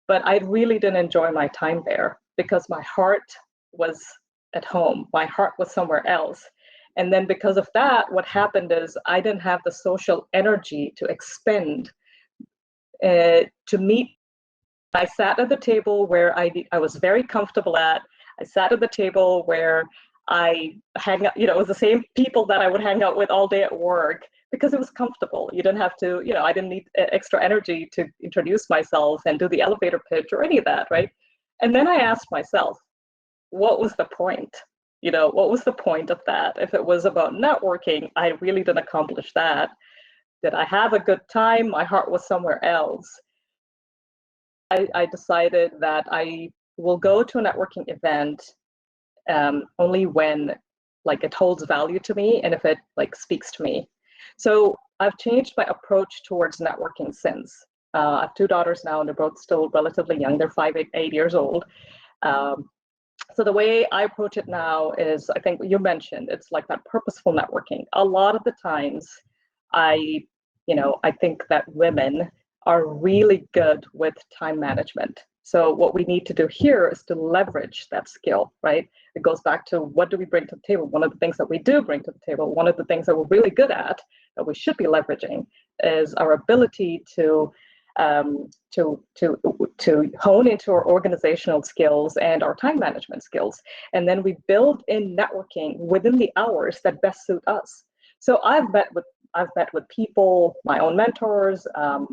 But I really didn't enjoy my time there because my heart was at home. My heart was somewhere else. And then because of that, what happened is I didn't have the social energy to expend to meet. I sat at the table where I was very comfortable at. I sat at the table where I hang out, it was the same people that I would hang out with all day at work because it was comfortable. You didn't have to, I didn't need extra energy to introduce myself and do the elevator pitch or any of that, right? And then I asked myself, what was the point? What was the point of that? If it was about networking, I really didn't accomplish that. Did I have a good time? My heart was somewhere else. I decided that I will go to a networking event only when it holds value to me and if it speaks to me. So I've changed my approach towards networking since. I have two daughters now, and they're both still relatively young. They're 5, 8 years old. So the way I approach it now is, I think you mentioned, it's like that purposeful networking. A lot of the times, I think that women are really good with time management. So what we need to do here is to leverage that skill, right? It goes back to, what do we bring to the table? One of the things that we do bring to the table, one of the things that we're really good at, that we should be leveraging, is our ability to hone into our organizational skills and our time management skills. And then we build in networking within the hours that best suit us. So I've met with people, my own mentors,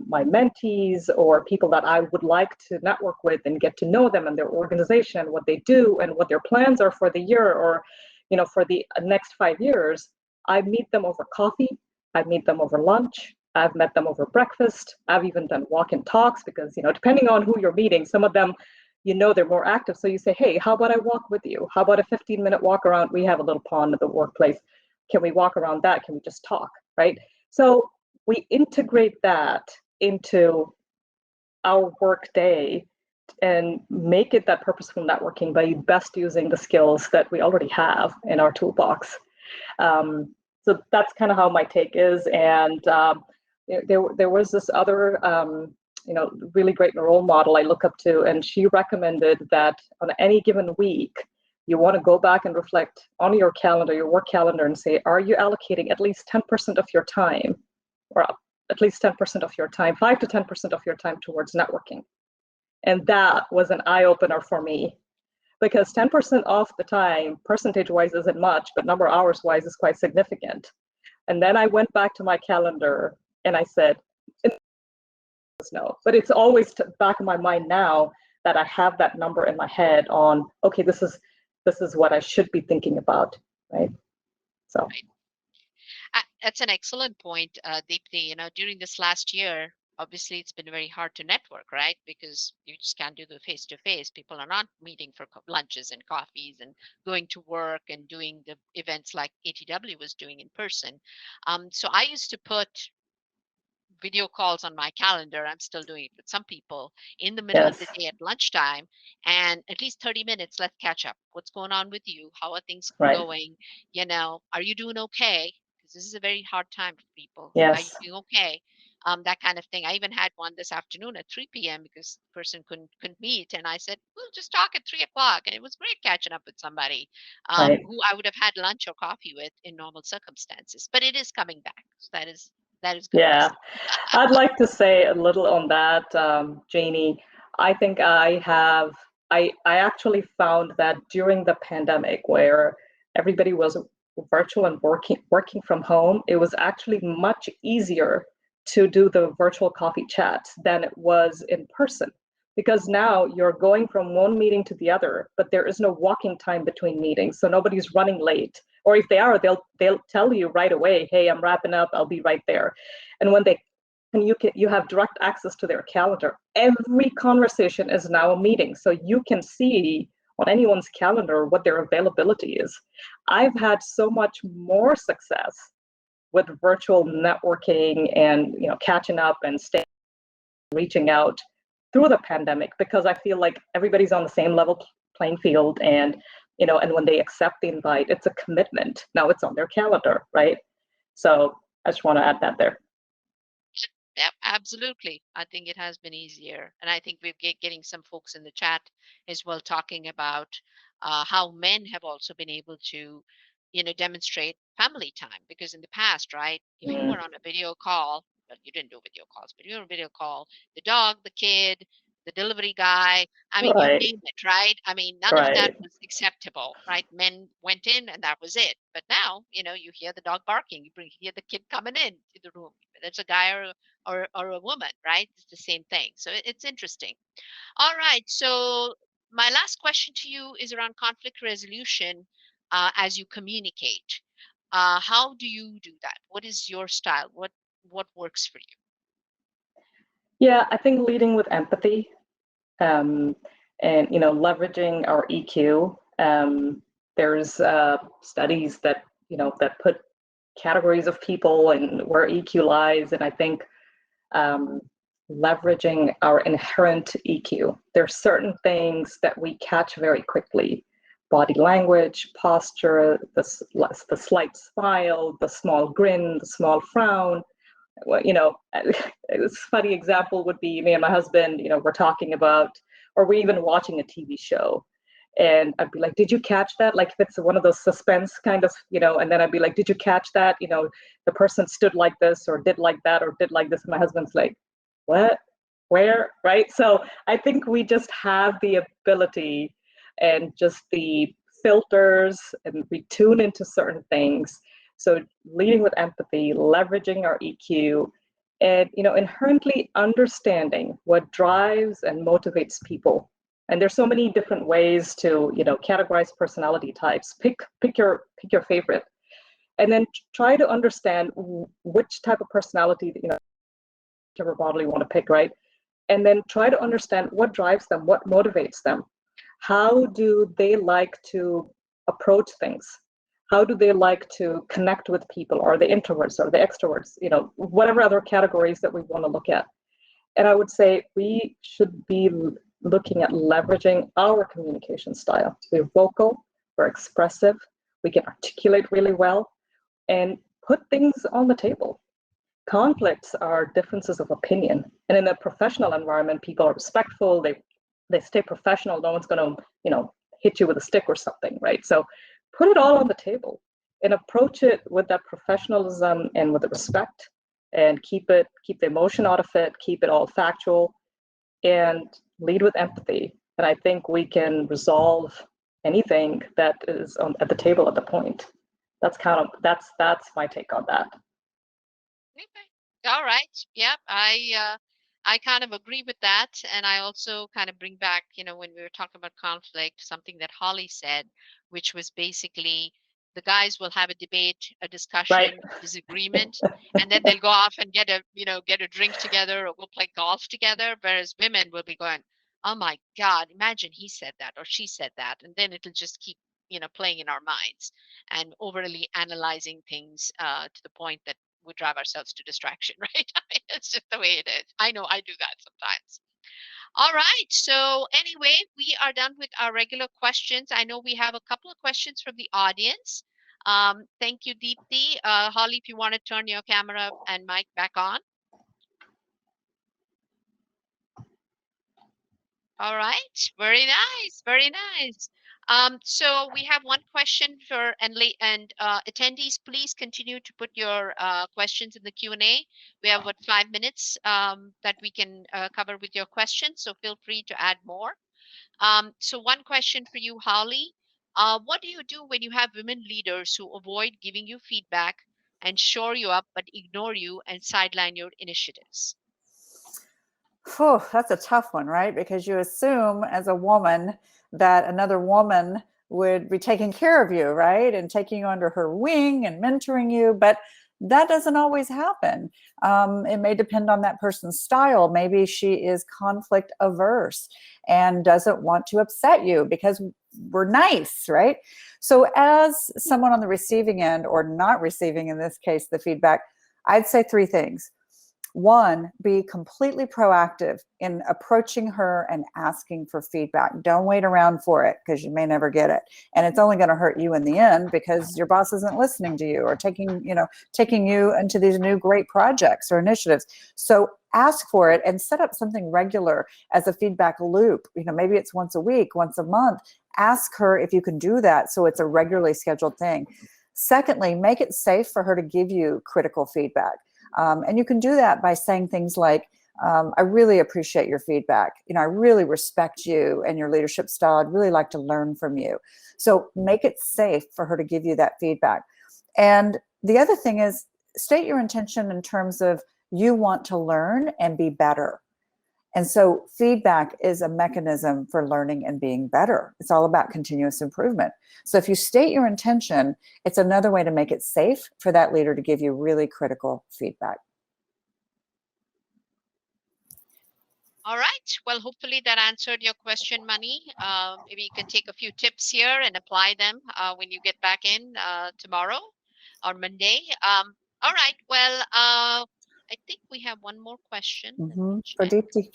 my mentees, or people that I would like to network with and get to know them and their organization, what they do and what their plans are for the year or, for the next 5 years. I meet them over coffee. I meet them over lunch. I've met them over breakfast. I've even done walk-in talks because, depending on who you're meeting, some of them, they're more active. So you say, hey, how about I walk with you? How about a 15-minute walk around? We have a little pond at the workplace. Can we walk around that? Can we just talk, right? So we integrate that into our work day and make it that purposeful networking by best using the skills that we already have in our toolbox. So that's kind of how my take is. And there was this other, really great role model I look up to, and she recommended that on any given week, you want to go back and reflect on your calendar, your work calendar, and say, are you allocating at least 10% of your time, or at least 10% of your time, 5 to 10% of your time towards networking? And that was an eye-opener for me, because 10% off the time, percentage-wise isn't much, but number of hours-wise is quite significant. And then I went back to my calendar and I said, no, but it's always back in my mind now that I have that number in my head on, okay, this is what I should be thinking about, right? So. That's an excellent point, Deepthi. You know, during this last year, obviously it's been very hard to network, right? Because you just can't do the face-to-face. People are not meeting for lunches and coffees and going to work and doing the events like ATW was doing in person. So I used to put video calls on my calendar. I'm still doing it with some people in the middle of the day at lunchtime, and at least 30 minutes, let's catch up. What's going on with you? How are things going? You know, are you doing okay? Because this is a very hard time for people. Yes. Are you doing okay? That kind of thing. I even had one this afternoon at 3 p.m. because the person couldn't meet, and I said, "We'll just talk at 3 o'clock." And it was great catching up with somebody who I would have had lunch or coffee with in normal circumstances. But it is coming back. So that is good. Yeah, I'd like to say a little on that, Janie. I think I actually found that during the pandemic, where everybody was virtual and working from home, it was actually much easier to do the virtual coffee chats than it was in person. Because now you're going from one meeting to the other, but there is no walking time between meetings, so nobody's running late. Or if they are, they'll tell you right away, "Hey, I'm wrapping up. I'll be right there." And you have direct access to their calendar. Every conversation is now a meeting, so you can see on anyone's calendar what their availability is. I've had so much more success with virtual networking and catching up and reaching out through the pandemic, because I feel like everybody's on the same level playing field, and and when they accept the invite, it's a commitment. Now it's on their calendar, right? So I just want to add that there. Yeah, absolutely. I think it has been easier. And I think we're getting some folks in the chat as well talking about how men have also been able to, demonstrate family time. Because in the past, right, if you were on a video call, well, you didn't do video calls, but you were on a video call, the dog, the kid, the delivery guy, I mean, you name it, right? I mean, none of that was acceptable, right? Men went in and that was it. But now, you hear the dog barking, you hear the kid coming in to the room. That's a guy or a woman, right? It's the same thing. So it's interesting. All right. So my last question to you is around conflict resolution as you communicate. How do you do that? What is your style? What works for you? Yeah, I think leading with empathy, and leveraging our EQ. There's studies that that put categories of people and where EQ lies, and I think leveraging our inherent EQ. There's certain things that we catch very quickly: body language, posture, the slight smile, the small grin, the small frown. Well, a funny example would be me and my husband, we're talking about, or we're even watching a TV show. And I'd be like, "Did you catch that?" Like if it's one of those suspense kind of, and then I'd be like, "Did you catch that? The person stood like this or did like that or did like this." And my husband's like, "What? Where?" Right? So I think we just have the ability and just the filters, and we tune into certain things. So leading with empathy, leveraging our EQ, and inherently understanding what drives and motivates people. And there's so many different ways to categorize personality types. Pick your favorite, and then try to understand which type of personality whichever model you want to pick, right? And then try to understand what drives them, what motivates them. How do they like to approach things? How do they like to connect with people? Are they introverts? Are they extroverts? Whatever other categories that we want to look at. And I would say we should be looking at leveraging our communication style. We're vocal, we're expressive, we can articulate really well, and put things on the table. Conflicts are differences of opinion. And in a professional environment, people are respectful, they stay professional, no one's going to, hit you with a stick or something, right? So put it all on the table and approach it with that professionalism and with the respect, and keep the emotion out of it, keep it all factual, and lead with empathy. And I think we can resolve anything that is at the table at the point. That's my take on that. Okay. All right. Yep. I kind of agree with that. And I also kind of bring back, when we were talking about conflict, something that Holly said, which was basically the guys will have a debate, a discussion, Right. a disagreement, and then they'll go off and get a drink together or go play golf together. Whereas women will be going, oh my God, imagine he said that or she said that. And then it'll just keep, playing in our minds and overly analyzing things to the point that we drive ourselves to distraction, right? I mean, it's just the way it is. I know I do that sometimes. All right. So anyway, we are done with our regular questions. I know we have a couple of questions from the audience. Thank you, Deepthi. Holly, if you want to turn your camera and mic back on. All right. Very nice. Very nice. So we have one question for attendees. Please continue to put your questions in the Q&A. We have about 5 minutes that we can cover with your questions. So feel free to add more. So one question for you, Holly. What do you do when you have women leaders who avoid giving you feedback and shore you up, but ignore you and sideline your initiatives? Oh, that's a tough one, right? Because you assume as a woman that another woman would be taking care of you, right? And taking you under her wing and mentoring you. But that doesn't always happen. It may depend on that person's style. Maybe she is conflict averse and doesn't want to upset you because we're nice, right? So as someone on the receiving end, or not receiving in this case, the feedback, I'd say 3 things. 1, be completely proactive in approaching her and asking for feedback. Don't wait around for it because you may never get it. And it's only going to hurt you in the end because your boss isn't listening to you or taking you into these new great projects or initiatives. So ask for it and set up something regular as a feedback loop. Maybe it's once a week, once a month. Ask her if you can do that so it's a regularly scheduled thing. Secondly, make it safe for her to give you critical feedback. And you can do that by saying things like, I really appreciate your feedback. I really respect you and your leadership style. I'd really like to learn from you. So make it safe for her to give you that feedback. And the other thing is, state your intention in terms of you want to learn and be better. And so feedback is a mechanism for learning and being better. It's all about continuous improvement. So if you state your intention, it's another way to make it safe for that leader to give you really critical feedback. All right. Well, hopefully that answered your question, Mani. Maybe you can take a few tips here and apply them when you get back in tomorrow or Monday. All right. Well, I think we have one more question. For Deepthi.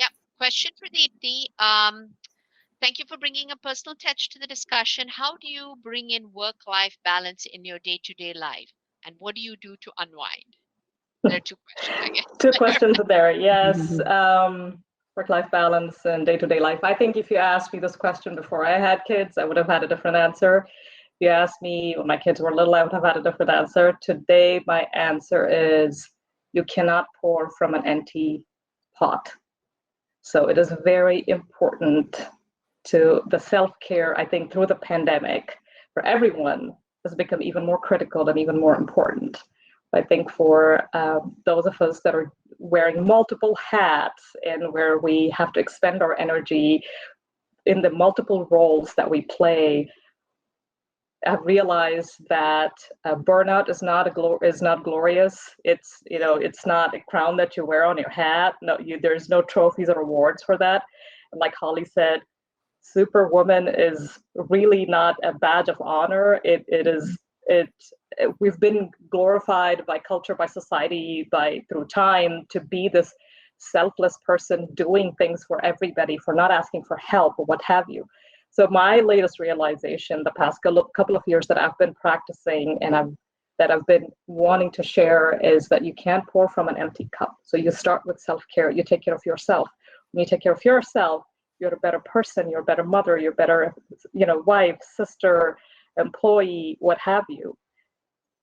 Yeah, question for Deepthi. Thank you for bringing a personal touch to the discussion. How do you bring in work-life balance in your day-to-day life? And what do you do to unwind? There are 2 questions, I guess. 2 questions there. Yes. Work-life balance and day-to-day life. I think if you asked me this question before I had kids, I would have had a different answer. If you asked me when my kids were little, I would have had a different answer. Today, my answer is you cannot pour from an empty pot. So it is very important to the self-care, I think, through the pandemic for everyone has become even more critical and even more important. I think for those of us that are wearing multiple hats and where we have to expend our energy in the multiple roles that we play, I've realized that burnout is not glorious. It's not a crown that you wear on your hat. No, there's no trophies or awards for that. And like Holly said, Superwoman is really not a badge of honor. We've been glorified by culture, by society, through time to be this selfless person doing things for everybody, for not asking for help or what have you. So my latest realization the past couple of years that I've been practicing and that I've been wanting to share is that you can't pour from an empty cup. So you start with self-care. You take care of yourself. When you take care of yourself, you're a better person, you're a better mother, you're a better, wife, sister, employee, what have you.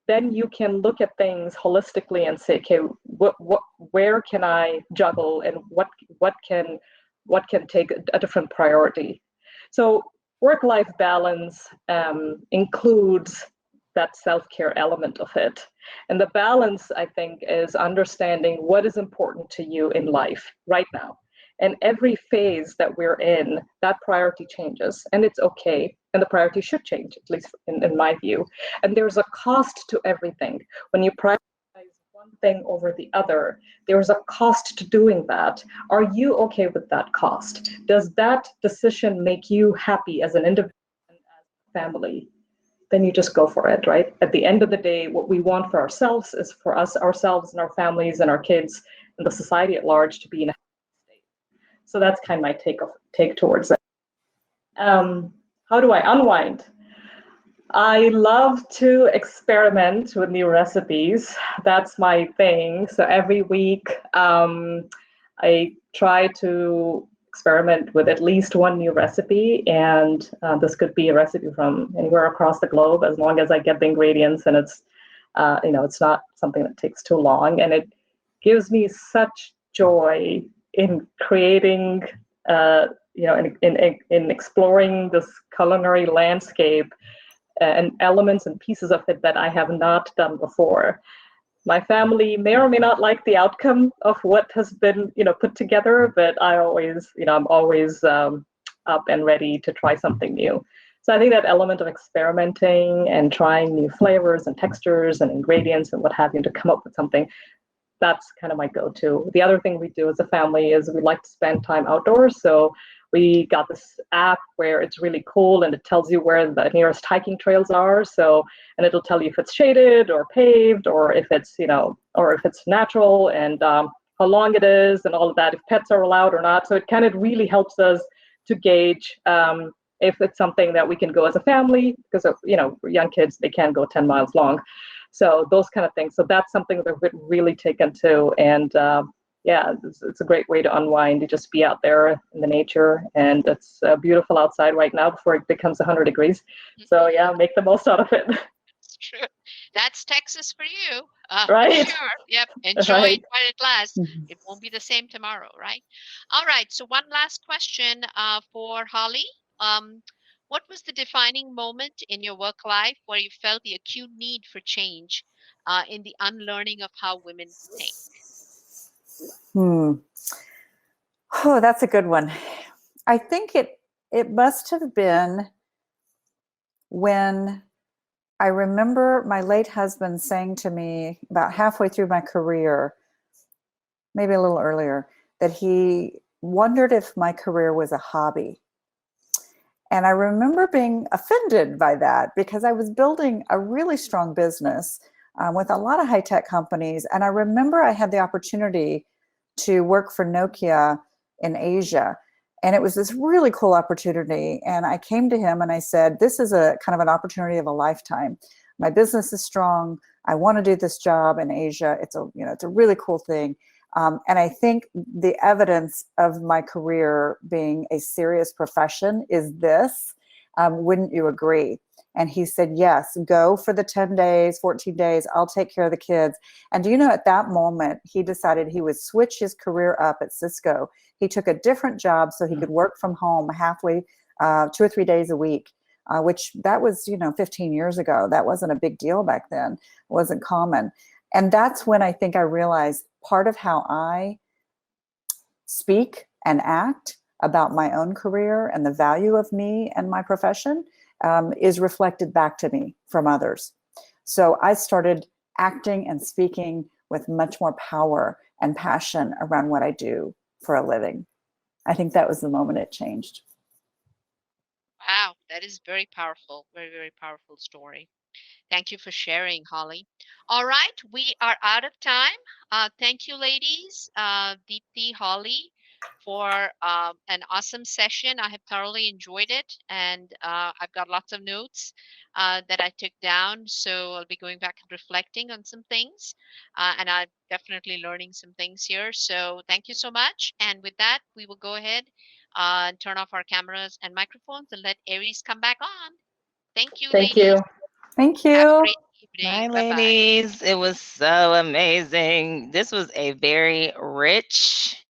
Then you can look at things holistically and say, okay, where can I juggle and what can what can take a different priority. So work-life balance includes that self-care element of it. And the balance, I think, is understanding what is important to you in life right now. And every phase that we're in, that priority changes, and it's okay. And the priority should change, at least in my view. And there's a cost to everything. When you prioritize one thing over the other, there's a cost to doing that. Are you okay with that cost? Does that decision make you happy as an individual and as a family? Then you just go for it, right? At the end of the day, what we want for ourselves is for ourselves and our families and our kids and the society at large to be in a happy state. So that's kind of my take towards that. How do I unwind? I love to experiment with new recipes. That's my thing. So every week, I try to experiment with at least one new recipe, and this could be a recipe from anywhere across the globe, as long as I get the ingredients and it's it's not something that takes too long. And it gives me such joy in creating in exploring this culinary landscape and elements and pieces of it that I have not done before. My family may or may not like the outcome of what has been, put together, but I'm always up and ready to try something new. So I think that element of experimenting and trying new flavors and textures and ingredients and what have you to come up with something, that's kind of my go-to. The other thing we do as a family is we like to spend time outdoors. So we got this app where it's really cool and it tells you where the nearest hiking trails are. So, and it'll tell you if it's shaded or paved or if it's, or if it's natural and how long it is and all of that, if pets are allowed or not. So it kind of really helps us to gauge if it's something that we can go as a family, because, young kids, they can go 10 miles long. So those kind of things. So that's something that we've really taken to. And it's a great way to unwind, to just be out there in the nature. And it's beautiful outside right now before it becomes 100 degrees. So yeah, make the most out of it. It's true. That's Texas for you. Right. For sure. Yep. Enjoy Right. it while it lasts. It won't be the same tomorrow, right? All right. So one last question for Holly. What was the defining moment in your work life where you felt the acute need for change in the unlearning of how women think? Oh, that's a good one. I think it must have been when I remember my late husband saying to me about halfway through my career, maybe a little earlier, that he wondered if my career was a hobby. And I remember being offended by that because I was building a really strong business with a lot of high-tech companies. And I remember I had the opportunity to work for Nokia in Asia. And it was this really cool opportunity. And I came to him and I said, this is a kind of an opportunity of a lifetime. My business is strong. I want to do this job in Asia. It's a really cool thing. And I think the evidence of my career being a serious profession is this. Wouldn't you agree? And he said, yes, go for the 10 days, 14 days. I'll take care of the kids. And do you know, at that moment, he decided he would switch his career up at Cisco. He took a different job so he could work from home halfway, 2 or 3 days a week, which that was, 15 years ago. That wasn't a big deal back then. It wasn't common. And that's when I think I realized part of how I speak and act about my own career and the value of me and my profession is reflected back to me from others. So I started acting and speaking with much more power and passion around what I do for a living. I think that was the moment it changed. Wow, that is very powerful. Very, very powerful story. Thank you for sharing, Holly. All right, we are out of time. Thank you, ladies, Deepthi, Holly, for an awesome session. I have thoroughly enjoyed it, and I've got lots of notes that I took down. So I'll be going back and reflecting on some things, and I'm definitely learning some things here. So thank you so much. And with that, we will go ahead and turn off our cameras and microphones and let Aries come back on. Thank you, Thank ladies. you. Thank you. Have a great Bye, evening. Bye-bye. ladies. It was so amazing. This was a very rich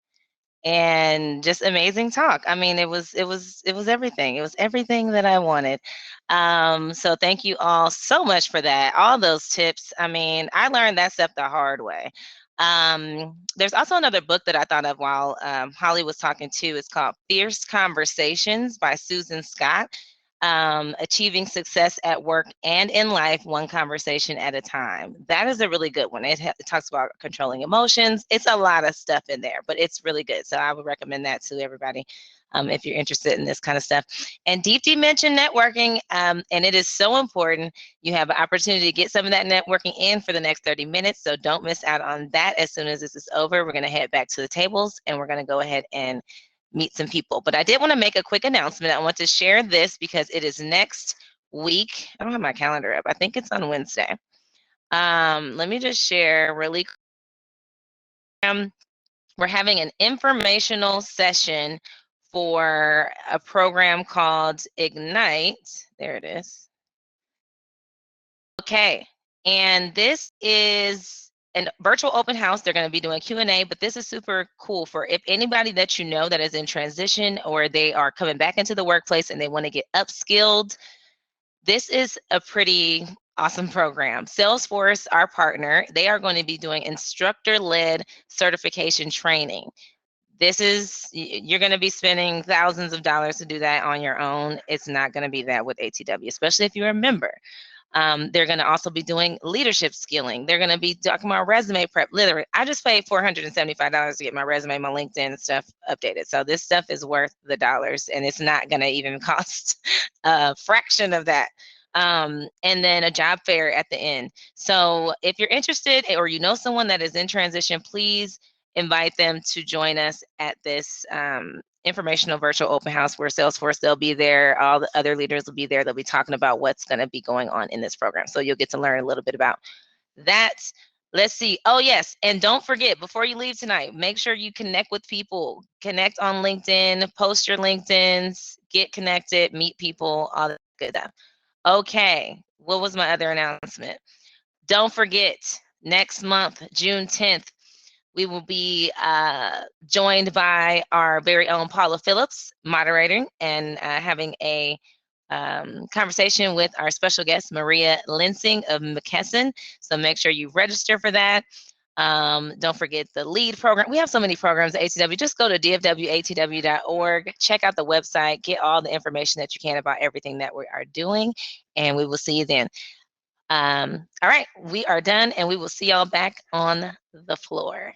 and just amazing talk. I mean, it was everything. It was everything that I wanted. So thank you all so much for that. All those tips. I mean, I learned that stuff the hard way. There's also another book that I thought of while Holly was talking too. It's called Fierce Conversations by Susan Scott. Achieving success at work and in life, one conversation at a time. That is a really good one. It talks about controlling emotions. It's a lot of stuff in there, but it's really good. So I would recommend that to everybody if you're interested in this kind of stuff. And Deep mentioned networking, and it is so important. You have an opportunity to get some of that networking in for the next 30 minutes, so don't miss out on that. As soon as this is over, we're going to head back to the tables, and we're going to go ahead and meet some people. But I did want to make a quick announcement. I want to share this because it is next week. I don't have my calendar up. I think it's on Wednesday. Let me just share really quick. We're having an informational session for a program called Ignite. There it is. Okay, and this is a virtual open house. They're going to be doing Q&A, but this is super cool for if anybody that you know that is in transition or they are coming back into the workplace and they want to get upskilled. This is a pretty awesome program. Salesforce, our partner, they are going to be doing instructor-led certification training. This is, you're going to be spending thousands of dollars to do that on your own. It's not going to be that with ATW, especially if you're a member. They're going to also be doing leadership skilling. They're going to be talking about resume prep. Literally, I just paid $475 to get my resume, my LinkedIn and stuff updated. So this stuff is worth the dollars, and it's not going to even cost a fraction of that. And then a job fair at the end. So if you're interested or you know someone that is in transition, please invite them to join us at this informational virtual open house where Salesforce, they'll be there. All the other leaders will be there. They'll be talking about what's going to be going on in this program. So you'll get to learn a little bit about that. Let's see. Oh, yes. And don't forget, before you leave tonight, make sure you connect with people. Connect on LinkedIn, post your LinkedIns, get connected, meet people, all that good stuff. Okay. What was my other announcement? Don't forget, next month, June 10th, we will be joined by our very own Paula Phillips, moderating and having a conversation with our special guest, Maria Linsing of McKesson. So make sure you register for that. Don't forget the LEAD program. We have so many programs at ATW. Just go to dfwatw.org, check out the website, get all the information that you can about everything that we are doing, and we will see you then. All right, we are done, and we will see y'all back on the floor.